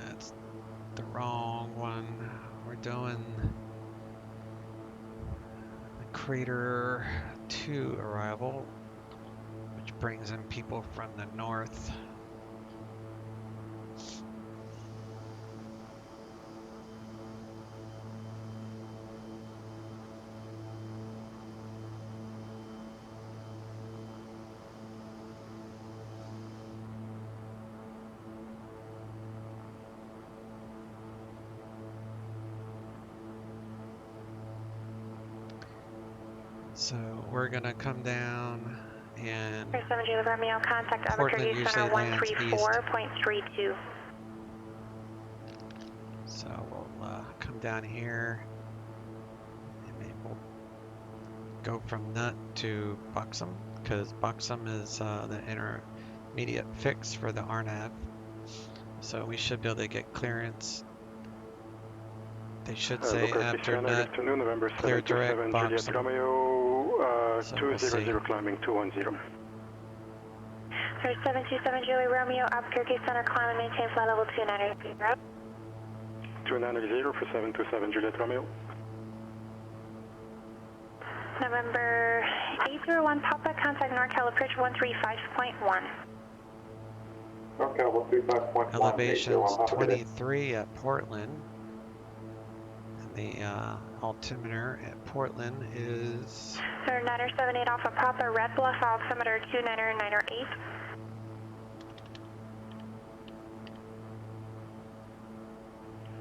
That's the wrong one. We're doing the Crater 2 arrival, which brings in people from the north. So we're gonna come down and For 7 Julie Romeo, contact Portland Albuquerque usually Center lands east. 134.32. So we'll come down here and maybe we'll go from Nut to Buxom, because Buxom is the intermediate fix for the RNAV. So we should be able to get clearance. They should say after Nut, clear direct Buxom. So we'll see. 200 climbing 210. For 727 Julie Romeo, Albuquerque Center, climb and maintain flight level 290. 290 for 727 Juliet Romeo. November 801 Papa, contact NorCal approach 135.1. NorCal 135.1. Elevation's 23 at Portland. And the altimeter at Portland is... 978 Alpha Papa, Red Bluff, altimeter 29908.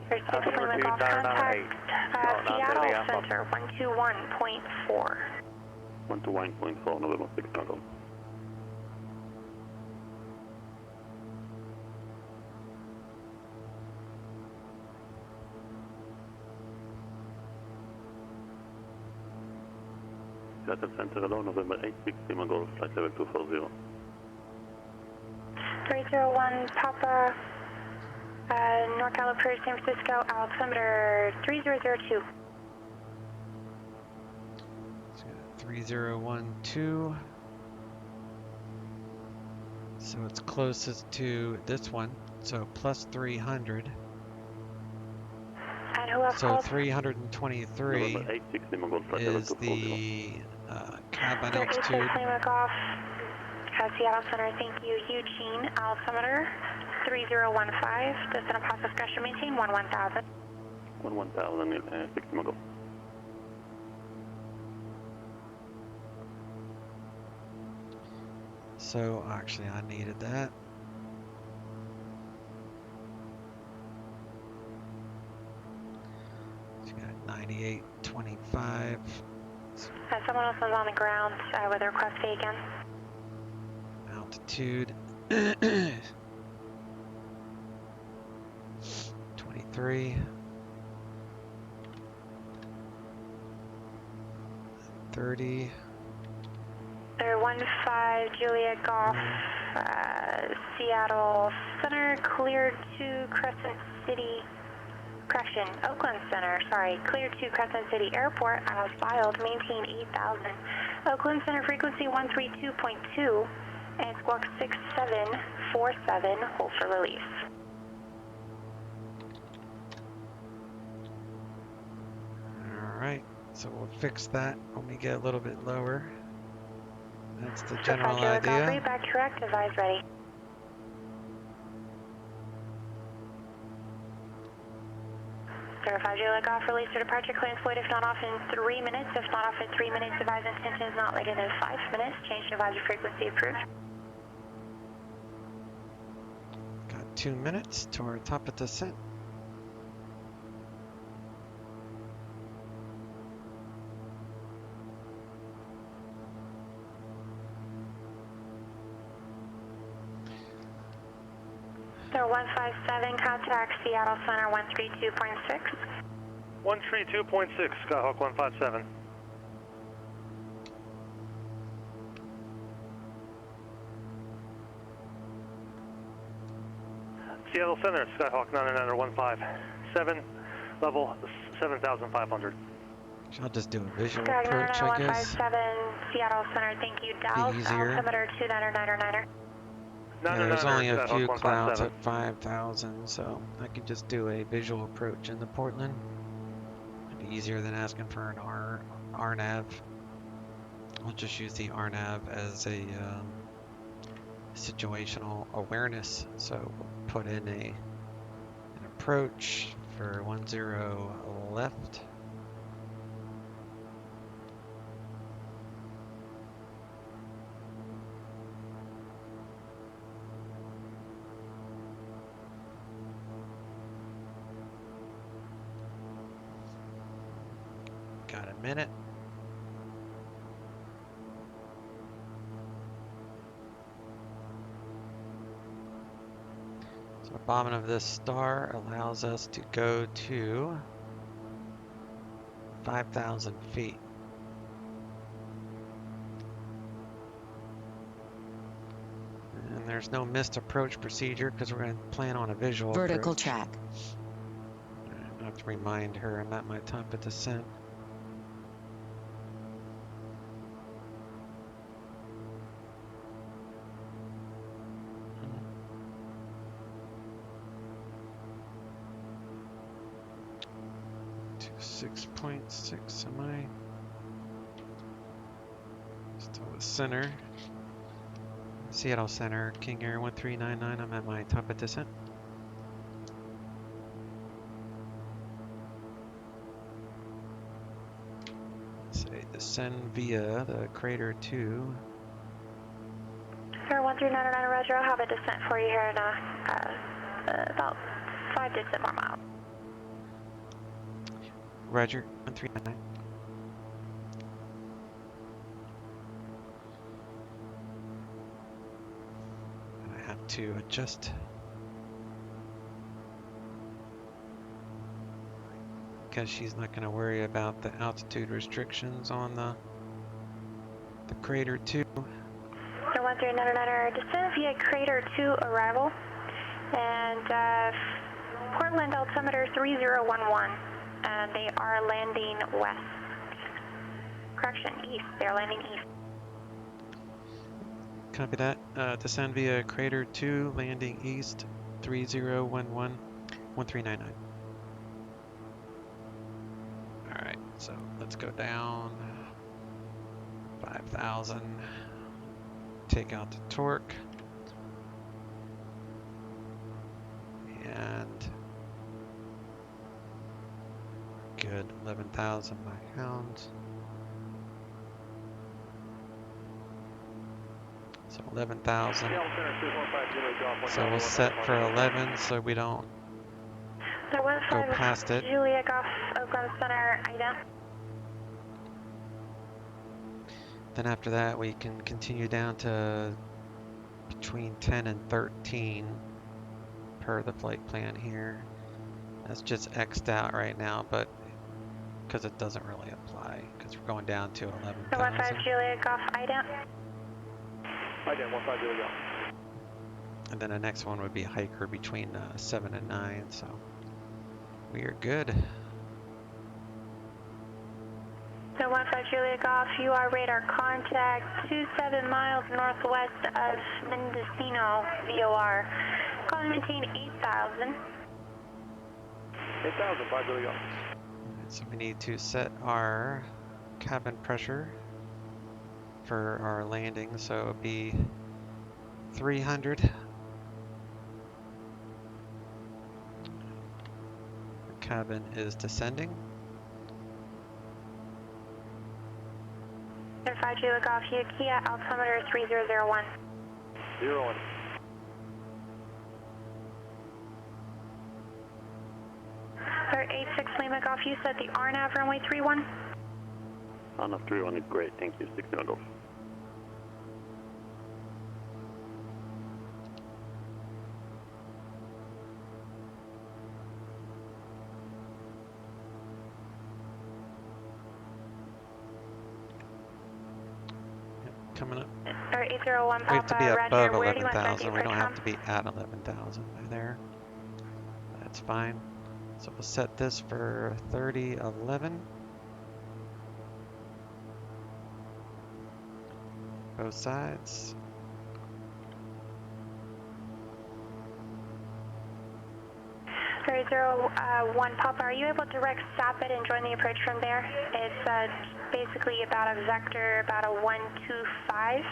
There's 6 Lima Golf contact, Seattle Center 121.4. 121.4, November 6 Golf. Seattle Center alone, November 86 Lima Golf, flight level 240. 301 Papa, NorCal approach San Francisco, altimeter 3002. 3012. So it's closest to this one, so plus 300. And who else So called? 323 is the cabin altitude. Lima Golf, Seattle Center, thank you. Eugene, altimeter 3015. Descend and process pressure, maintain 1000. 1000, 6 Lima Golf. So actually I needed that. So you got 9825. Someone else is on the ground with a request again. Altitude 23. 30. They're 15 Juliet Golf, Seattle Center, cleared to Crescent City, correction, Oakland Center, sorry, cleared to Crescent City Airport as filed, maintain 8,000. Oakland Center frequency 132.2 and squawk 6747, hold for release. Alright, so we'll fix that when we get a little bit lower. That's the general idea. Back to rect, advise ready. Certified Juliet Golf, release to departure, clearance void if not off in 3 minutes. If not off in 3 minutes, advise intention is not later than 5 minutes. Change to advisor frequency approved. Got 2 minutes to our top of descent. They're 157, contact Seattle Center 132.6. 132.6, Skyhawk 157. Seattle Center, Skyhawk 99 157, level 7,500. I'll just do a visual Skyhawk approach, I guess. 157, Seattle Center, thank you. Dallas, altimeter 299er. Yeah, there's only a few clouds at 5,000, so I can just do a visual approach into Portland. It'd be easier than asking for an RNAV. I'll just use the RNAV as a situational awareness. So we'll put in an approach for 10 left. Got a minute. So the bottom of this star allows us to go to 5,000 feet. And there's no missed approach procedure because we're going to plan on a visual vertical approach. track. I have to remind her I'm at my top of descent. To 6.6 am I? Still the center. Seattle Center, King Air 1399, I'm at my top of descent. Say descend via the crater 2. Sir, 1399 Roger, I'll have a descent for you here in about 5 to 10 more miles. Roger, 1399. I have to adjust. Because she's not going to worry about the altitude restrictions on the crater 2. So 1399 descend via crater 2 arrival and Portland altimeter 3011 and they are landing west. Correction, east. They're landing east. Copy that. Descend via crater 2, landing east 3011 1399. Alright, so let's go down 5,000. Take out the torque. And good, 11,000 by pounds. So 11,000. So we'll set for 11 so we don't go past it. Juliet Golf, Oakland Center, item. Then after that we can continue down to between 10 and 13 per the flight plan here. That's just X'd out right now, but because it doesn't really apply because we're going down to 11,000. So 15 Juliet Golf, item. Again, 150 go. And then the next one would be a hiker between 7 and 9, so we are good. So 15 Juliet Golf, you are radar contact 27 miles northwest of Mendocino, VOR. Calling maintain 8,000. 8,000, 5 Juliet Golf. Alright, so we need to set our cabin pressure for our landing, so it would be 300. The cabin is descending. 5 Juliet Golf, Kia, altimeter 3001. 01. Sir, 86 Lima Golf, you set the RNAV runway 31. RNAV 31 is great, thank you. 6 Lima Golf. Coming up. Or 801 We have to be Papa, above Roger. Where do you want to 11,000. We don't have from? to be at 11,000 by there. That's fine. So we'll set this for 3011. Both sides. Sorry, 01 Papa, are you able to direct stop it and join the approach from there? It's basically about a vector, about a 125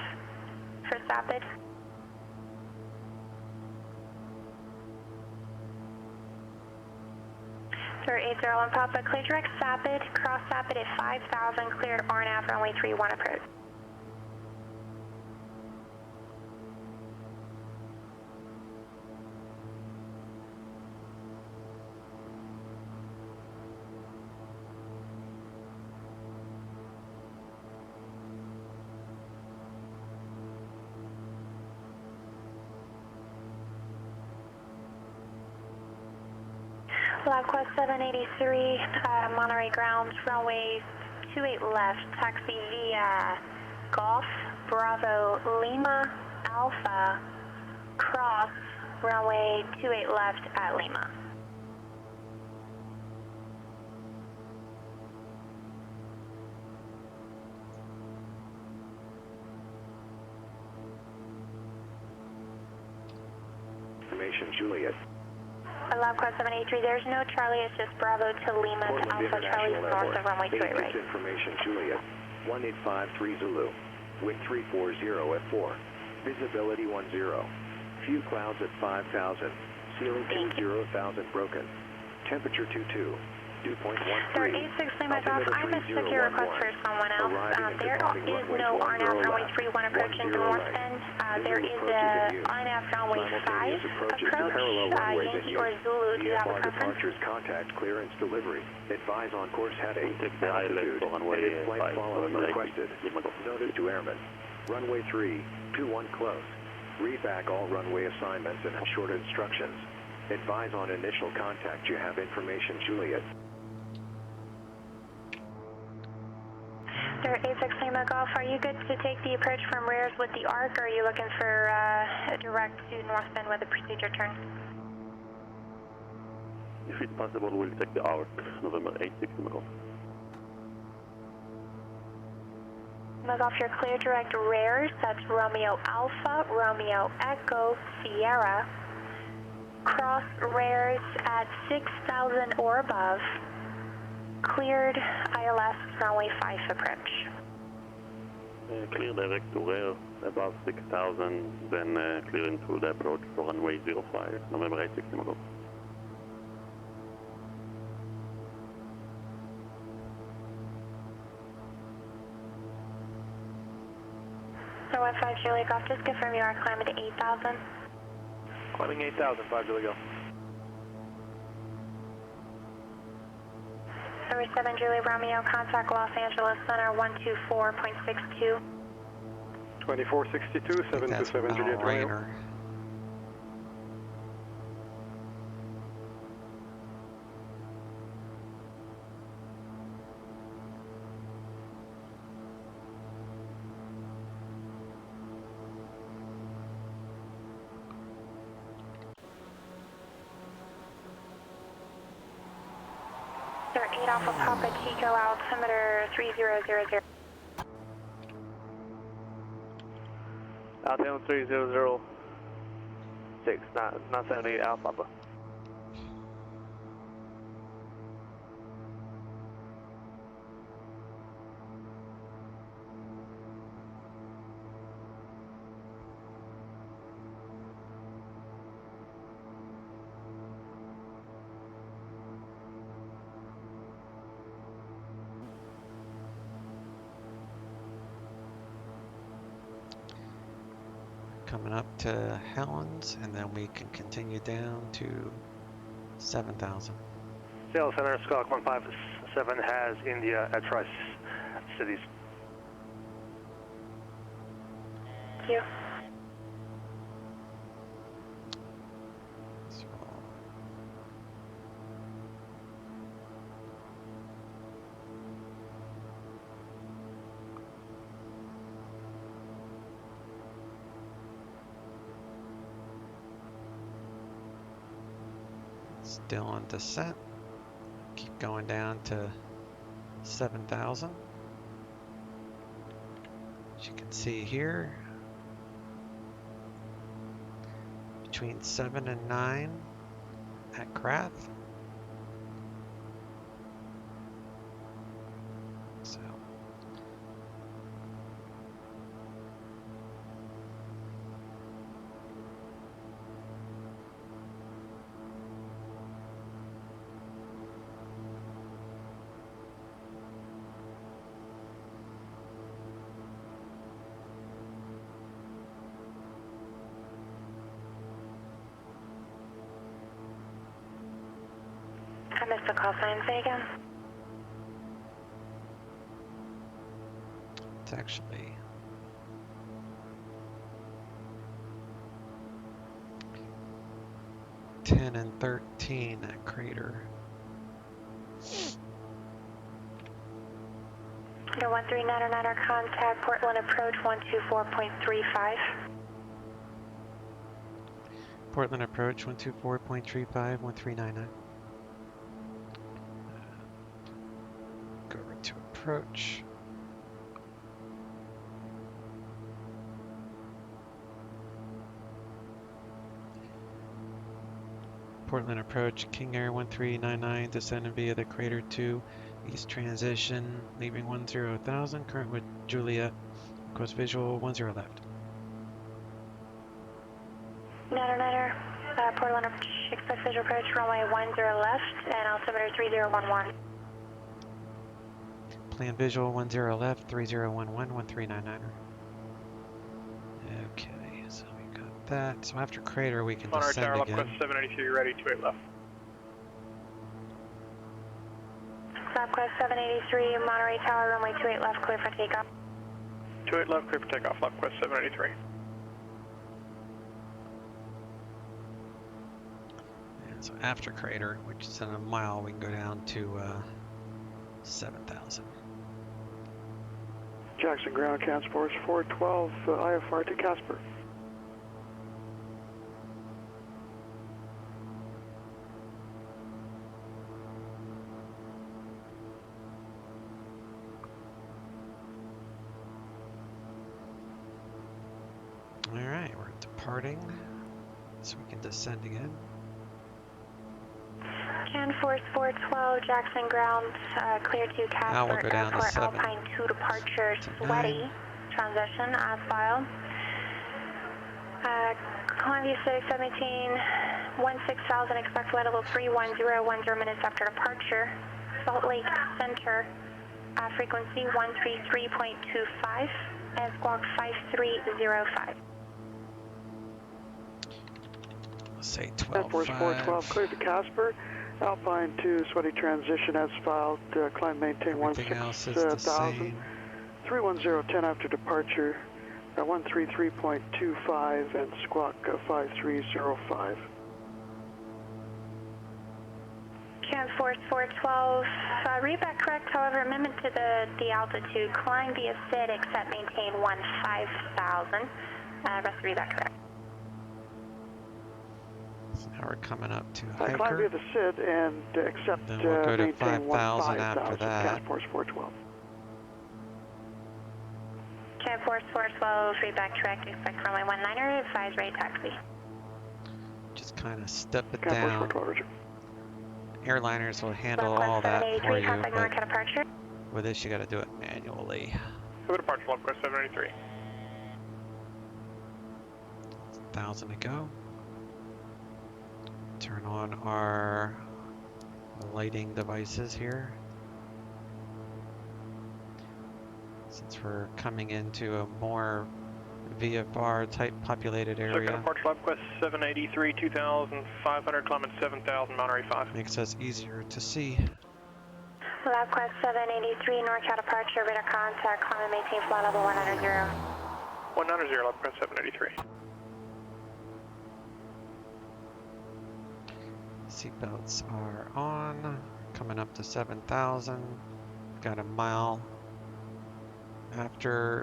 for stop it. Sir, 801 Papa, clear direct stop it, cross stop it at 5,000, cleared RNAV runway 31 approach. Quest 783, Monterey grounds, runway 28 left, taxi via Golf, Bravo, Lima, Alpha, cross, runway 28 left at Lima. Information, Juliet. Quest 783, there's no Charlie, it's just Bravo to Lima to Alpha Charlie north of runway 28 right. Information, Juliet. 1853 Zulu. Wind 340 at 4. Visibility 10. Few clouds at 5,000. Ceiling 20,000 broken. Temperature 22. Dew point 13. 86 Lima Golf, I mistook your request for someone else. There is no RNAV runway 31 approach into North Bend. There is a RNAV runway 5 approach. Yankee or Zulu, do you have a preference? Departures, contact, clearance, delivery. Advise on course heading, altitude, and flight following requested. Notice to airmen. Runway 3, 21 close. Read back all runway assignments and short instructions. Advise on initial contact. You have information, Juliet. Sir, 86 Lima Golf, are you good to take the approach from rears with the arc, or are you looking for a direct to North Bend with a procedure turn? If it's possible, we'll take the arc, November 86 Lima Golf. Lima Golf, you're clear direct rears, that's Romeo Alpha, Romeo Echo, Sierra. Cross rears at 6,000 or above. Cleared ILS runway 5 approach. Clear direct to rear above 6,000, then clear into the approach for runway 05, November 86 Lima Golf. So 15 Juliet Golf, just confirm you are climbing to 8,000. Climbing 8,000, 5 Juliet Golf. 7 Juliet Romeo, contact Los Angeles Center 124.62. 2462, 727 Juliet Romeo. Victor 8 Alpha Papa Chico, altimeter 3000. Altimeter 3006, 978 Alpha Papa. Coming up to Helens, and then we can continue down to 7,000. Seattle Center, Squawk 157 has India at Tri-Cities. Thank you. Still on descent. Keep going down to 7,000. As you can see here, between 7 and 9 at Krath. So I missed the call sign. Say again. it's actually ten and 13 at Crater. Under 1399 contact Portland approach 124.35. Portland approach 124.35, 1399. Go over to approach. Portland approach, King Air 1399, descending via the Crater 2, east transition, leaving 10,000, current with Juliet, coast visual 10 left. 999, Portland expect visual approach, runway 10 left, and altimeter 3011. Plan visual 10 left, 3011, 1399. Okay, so we got that. So after Crater, we can descend Tower, again. LabQuest 783, ready, 28 left. LabQuest 783, Monterey Tower, runway 28 left, clear for takeoff. 28 left, clear for takeoff, LabQuest 783. And so after Crater, which is in a mile, we can go down to 7,000. Jackson Ground Transports 412 IFR to Casper. All right, we're departing, so we can descend again. Can Force 412, Jackson Ground, clear to Casper, Now we'll go down Airport, to 7. Alpine 2 departure, sweaty, transition as filed. Columbia City 17, 16,000, expect flight level 310, 10 minutes after departure. Salt Lake Center, frequency 133.25, and squawk 5305. Let's say 12.5. Force 412, clear to Casper. Alpine 2, sweaty transition as filed. Climb maintain 16,000. 310, 10 after departure. 133.25 and squawk 5305. Can Force 412, read back correct, however, amendment to the altitude. Climb via SID, except maintain 15,000. Rest read back correct. So now we're coming up to Climb Hiker. via the SID and accept Then we'll go to maintain 5,000 after that. Task Force 412. Cat Force 412, feedback direct, expect runway 19er, advise rate taxi. Just kind of step it Cat Force down. 412, Roger. Airliners will handle all that for you, contact but North departure. with this you got to do it manually. Over departure, Lovequest 783. 1,000 to go. Turn on our lighting devices here. Since we're coming into a more VFR type populated area. Departure, Lovequest 783, 2,500, climbing 7,000, Monterey 5. Makes us easier to see. LabQuest 783, NorCal departure, radar contact, climb and maintain flight level 190. 190, LabQuest 783. Seatbelts are on. Coming up to 7,000. Got a mile.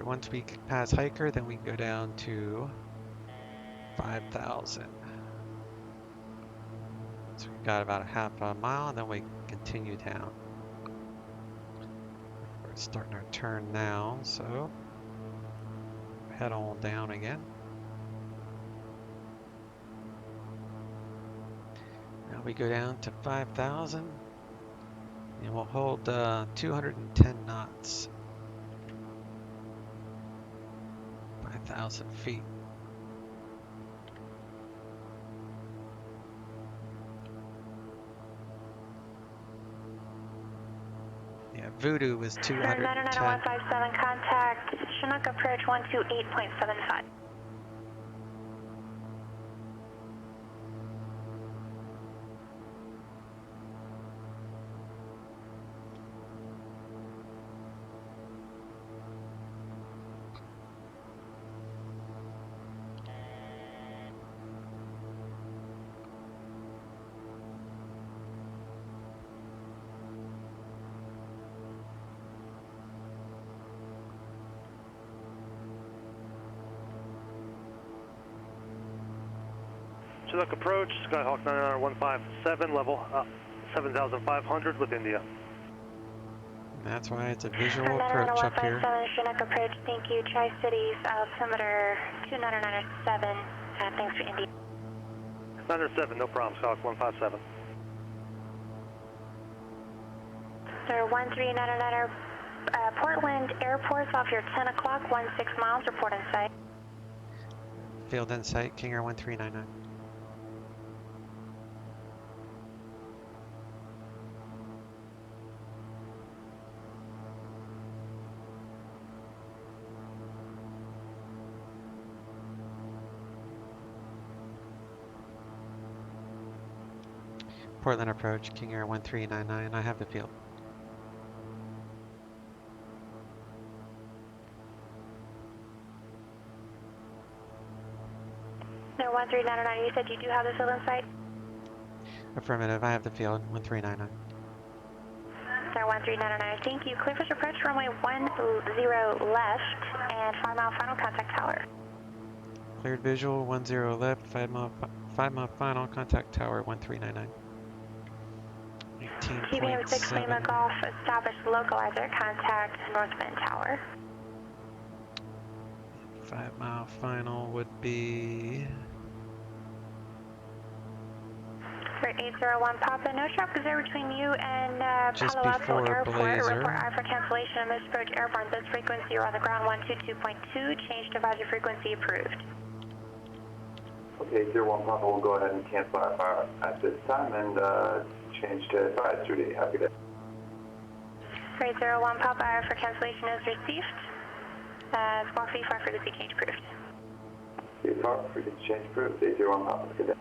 Once we pass Hiker, then we can go down to 5,000. So we've got about a half a mile, and then we continue down. We're starting our turn now, so head on down again. Now we go down to 5,000, and we'll hold 210 knots. 5,000 feet. Yeah, Voodoo was 210. 99157, contact Chinook approach 128.75. Chinook approach, Skyhawk 99157, level 7,500 with India. That's why it's a visual approach up here. Chinook approach, thank you. Tri-Cities, altimeter 2997, thanks for India. 907, no problem, Skyhawk 157. Sir, 1399, Portland Airport's off your 10 o'clock, 16 miles, report in sight. Field in sight, King Air 1399. Portland approach, King Air 1399, I have the field. No, 1399, you said you do have the field in sight? Affirmative, I have the field, 1399. Sir, 1399, thank you. Clear for approach, runway 10 left, and 5 mile final contact tower. Cleared visual, 10 left, 5 mile final contact tower, 1399. Keeping 6 Lima Golf, established localizer, contact North Bend Tower. 5 mile final would be... For 801 Papa, no traffic is there between you and Palo Alto Airport. Blazer. Report I for cancellation of misapproach airborne. This frequency, you're on the ground 122.2, change to advisory frequency approved. Okay, 801 Papa will go ahead and cancel our fire at this time and change to advisory. Have a good day. 801 Papa for cancellation is received. Squawk V4 frequency change approved. V4 frequency change approved. 801 Papa, good day.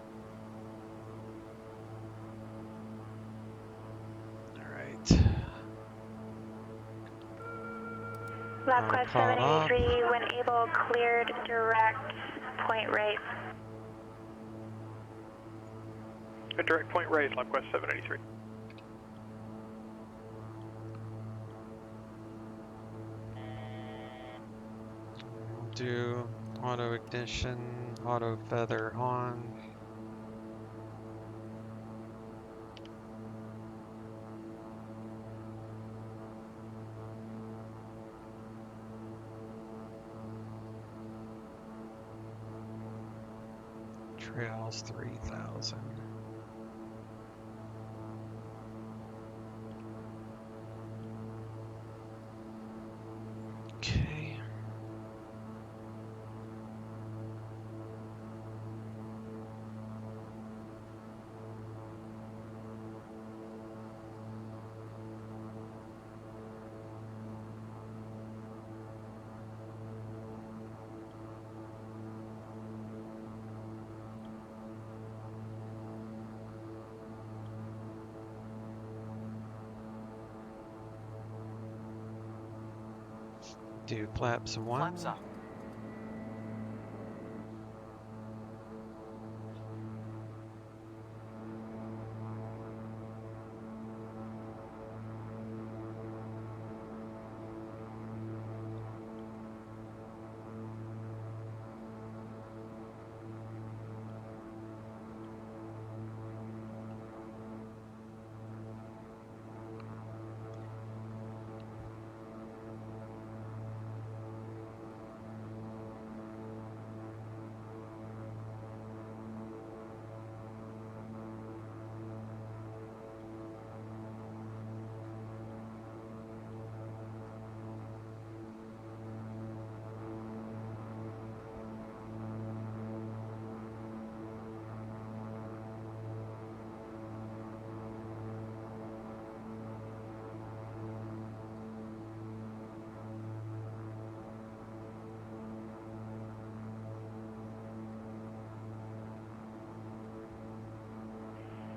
LabQuest 783, when able, cleared direct point raise. A direct point raise, LabQuest 783. Do auto ignition, auto feather on. Trails 3000. Okay. Do flaps 1. Flaps up.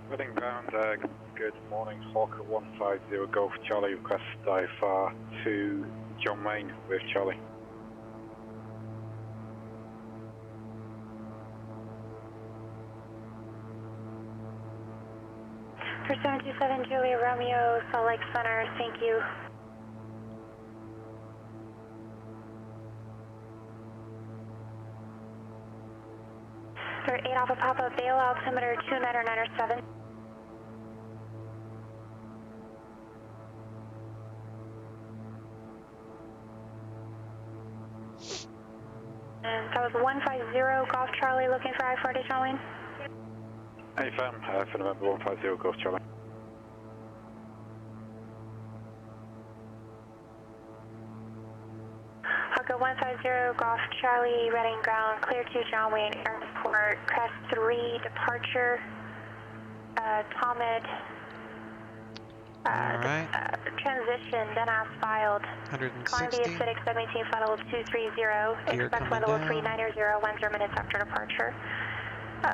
Reading ground, good morning, Hawker 150 Golf Charlie, request IFR to John Wayne with Charlie. For 727 Julia Romeo, Salt Lake Center, thank you. For 8 Alpha Papa, Bail altimeter 2997. And that was 150 Golf Charlie looking for I-40 John Wayne. AFM, for November 150 Golf Charlie. Hawker 150 Golf Charlie, Reading ground, clear to John Wayne Airport, Crest 3, departure, Tomid, transition, then as filed. 160. Columbia Acidic 17, flight level 230, expect flight level 3900, 10 minutes after departure.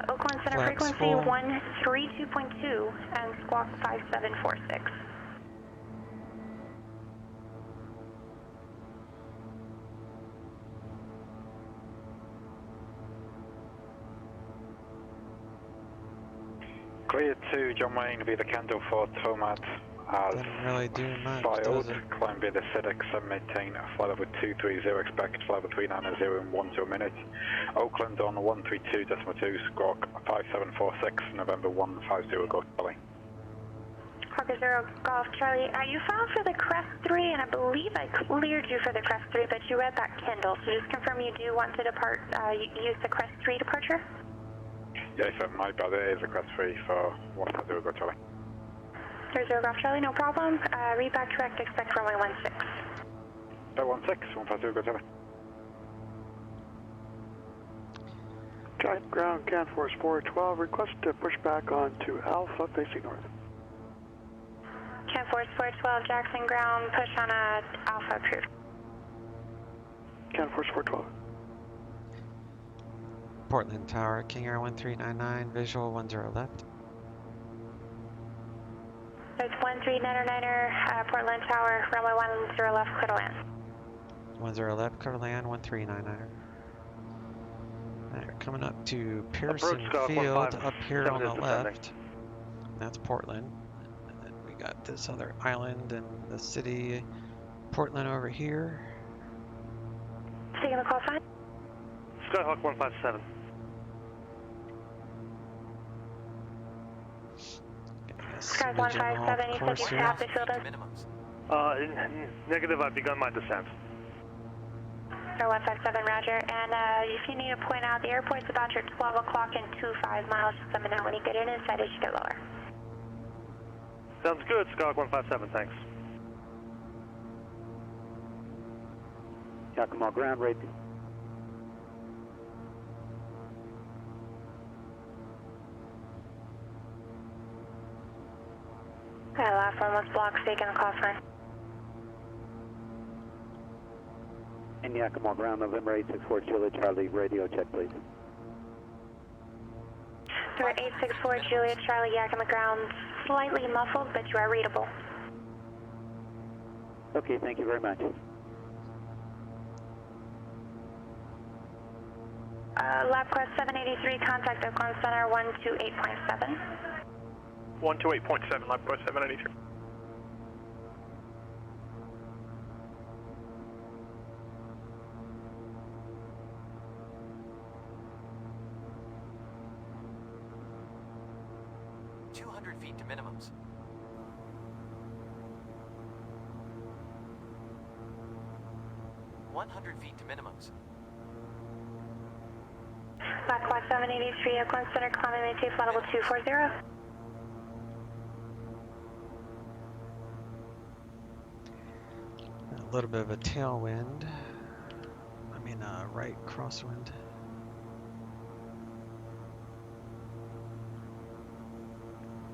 Oakland Center Flaps frequency full. 132.2 and squawk 5746. Clear to John Wayne via the Candle for Tomad as Doesn't really do much, filed. does it? Climb via the Acidic 718, flight level 230, expect flight level 390 in 12 minutes. Oakland on 132.2, squawk 5746, November 150 Golf Charlie. Hawker 0 Golf Charlie, you filed for the Crest 3 and I believe I cleared you for the Crest 3, but you read that Kindle, so just confirm you do want to depart, use the Crest 3 departure? Yes, my bad, it is a Crest 3 for 150 Golf Charlie. 0 Golf Charlie, no problem. Read back direct, expect runway 16. 16, 150 Golf Charlie. Giant ground, CanForce 412, request to push back onto Alpha facing north. CanForce 412, Jackson ground, push on Alpha approved. CanForce 412. Portland Tower, King Air 1399, visual 10 left. There's 1399er, Portland Tower, runway 10 left, clear to land. 10 left, clear to land, 1399er. Alright, coming up to Pearson Field, up here on the left. That's Portland. And then we got this other island and the city, Portland over here. Taking the call sign. Skyhawk 157. Sky 157, you said you have the field in? Negative, I've begun my descent. Star 157, roger. And if you need to point out, the airport's about your 12 o'clock and 25 miles. Just let me know when you get in inside as you get lower. Sounds good, Skyhawk 157, thanks. Yakima ground rate. Last one was block speaking the call sign. In Yakima ground, November 864 Juliet Charlie, radio check please. Sir 864 Juliet Charlie, Yakima ground, slightly muffled, but you are readable. Okay, thank you very much. LabQuest 783, contact Oakland Center 128.7. 128.7, LabQuest 783. Feet to minimums. $100 to minimums. LabQuest 783, Oakland Center, climb and maintain flight level 240. A little bit of a tailwind. I mean, right crosswind.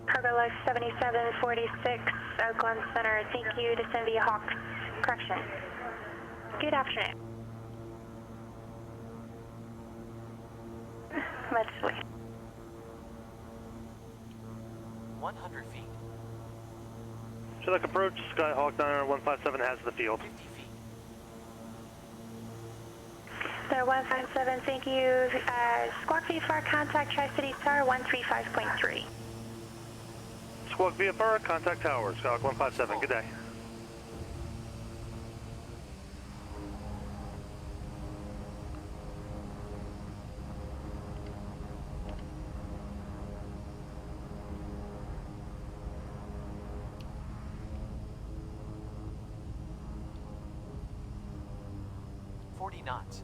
Cargo Life 7746, Oakland Center, thank you, descend via Hawks, correction. Good afternoon. Let's wait. 100 feet. Select approach, Skyhawk 90157 has the field. 50 feet. Sir 157, thank you. Squawk VFR, contact Tri-City Tower 135.3. Squawk VFR, contact tower, Skyhawk 157, good day. Knots.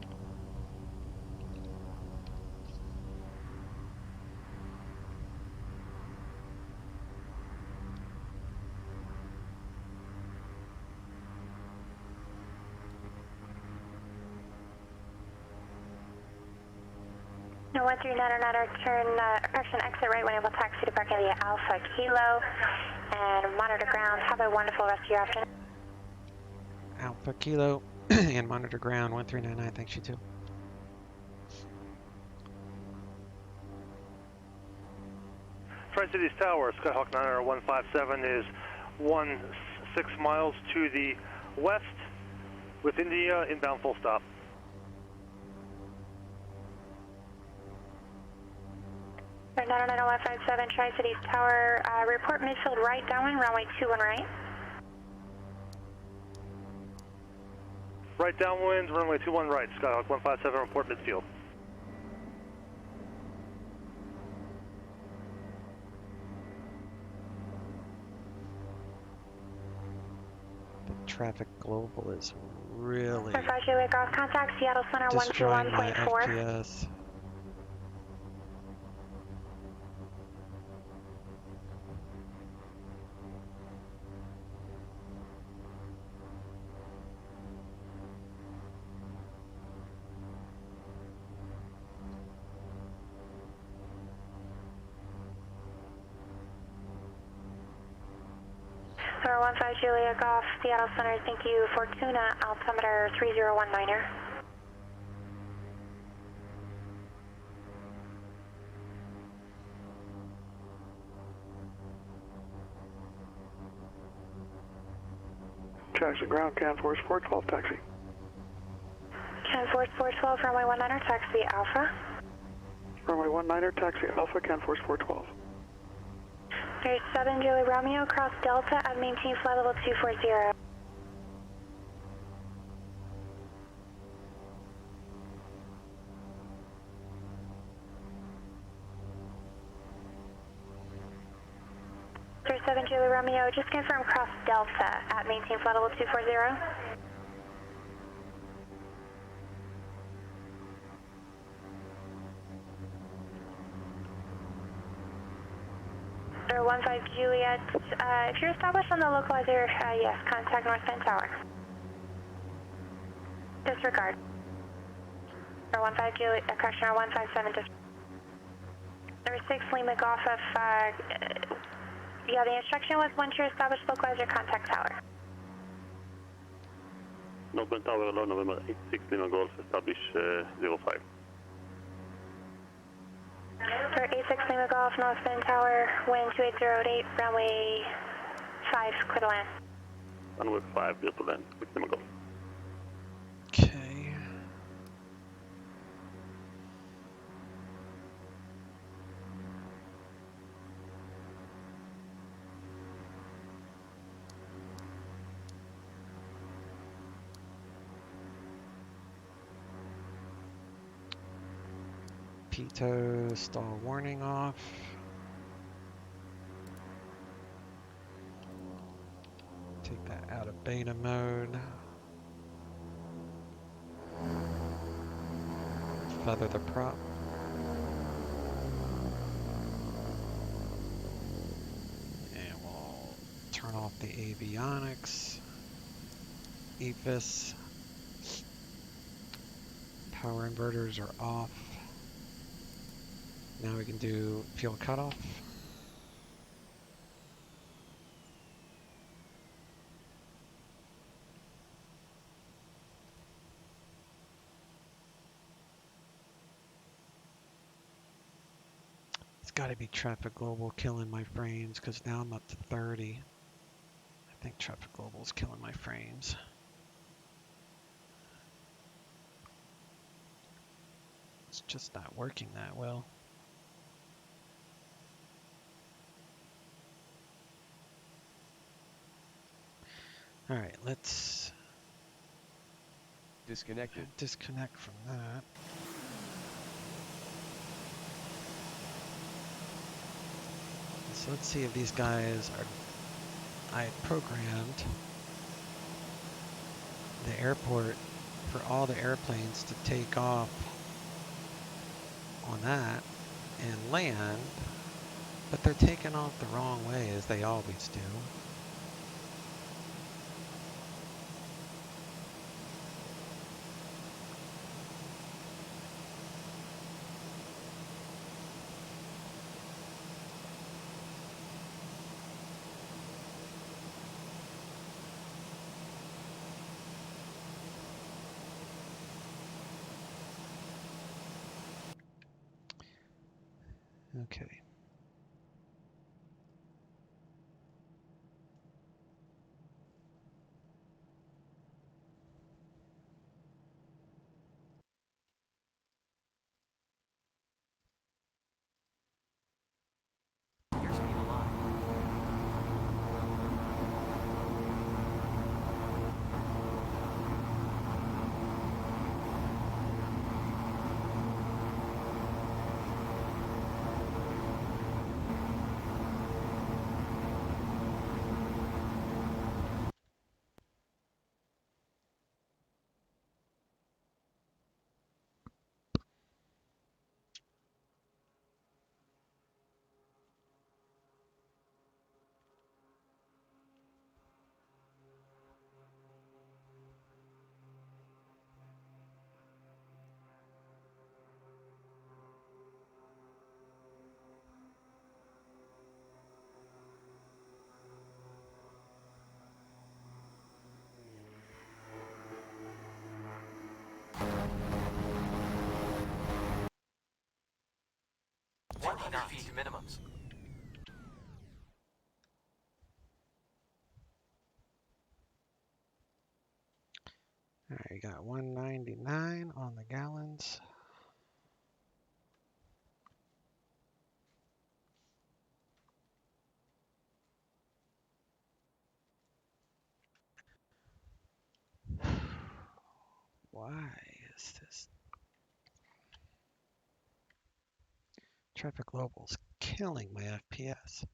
No, 13909, turn, correction, exit right when able taxi to parking via Alpha Kilo and monitor ground. Have a wonderful rest of your afternoon. Alpha Kilo and monitor ground 1399, thanks you too. Tri-Cities Tower, Skyhawk 90157 is 16 miles to the west with India inbound full stop. Sir 90157, Tri-Cities Tower, report midfield right downwind, runway 21 right. Right downwind, runway 21 right, Skyhawk 157, report midfield. The traffic global is really Sir 5 Juliet Golf, contact Seattle Center destroying my 121.4. FPS. Sir 15 Juliet Golf, Seattle Center, thank you, Fortuna, altimeter 3019er. Taxi ground, Canforce 412, taxi. Canforce 412, runway 19er, taxi Alpha. Runway 19er, taxi Alpha, Canforce 412. There's 7 Julie Romeo, cross Delta at maintain flight level 240. There's 7 Julie Romeo, just confirm cross Delta at maintain flight level 240. 15 Juliet, if you're established on the localizer, yes, contact Northbound Tower. Disregard. 15 Juliet, correction, 157, Number 6, Lima Golf of, yeah, the instruction was once you're established localizer, contact Tower. Northbound Tower, hello, November 86, Lima Golf, establish 05. For 86 Lima Golf, Northbound Tower, wind 2808, runway 5, clear to land. Runway 5, clear to land, 6 Lima Golf. Okay. Pitot stall warning off. Take that out of beta mode. Feather the prop. And we'll turn off the avionics. EFIS. Power inverters are off. Now we can do fuel cutoff. It's got to be Traffic Global killing my frames because now I'm up to 30. I think Traffic Global is killing my frames. It's just not working that well. All right, let's disconnect from that. So let's see if these guys are, I programmed the airport for all the airplanes to take off on that and land, but they're taking off the wrong way as they always do. Okay. Feet minimums. All right, you got 199 on the gallons. Why is this? Traffic Global's killing my FPS.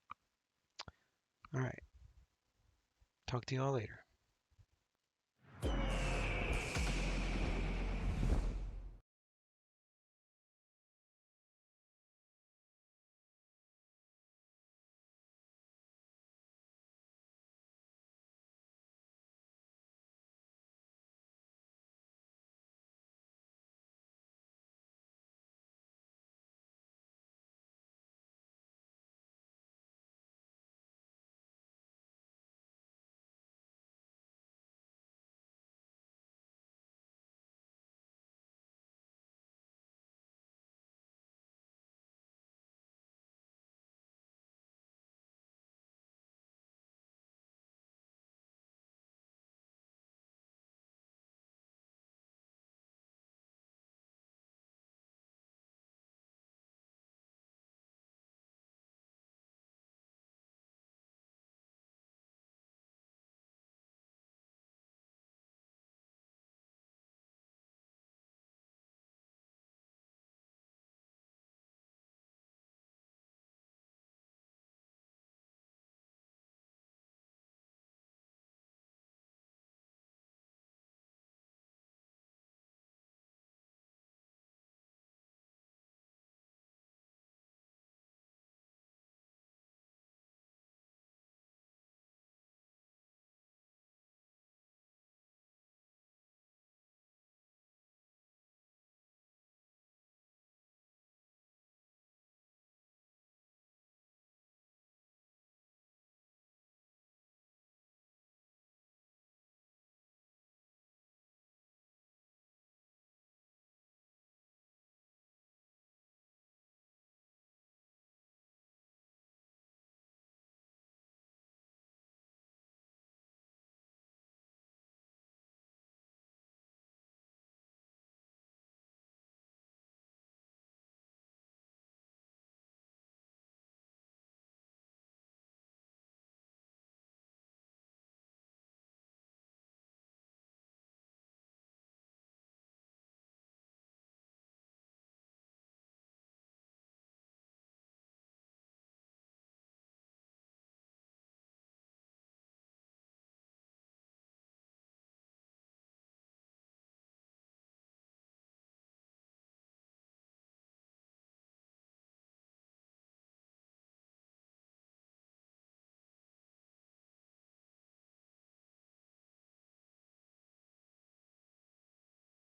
All right. Talk to you all later.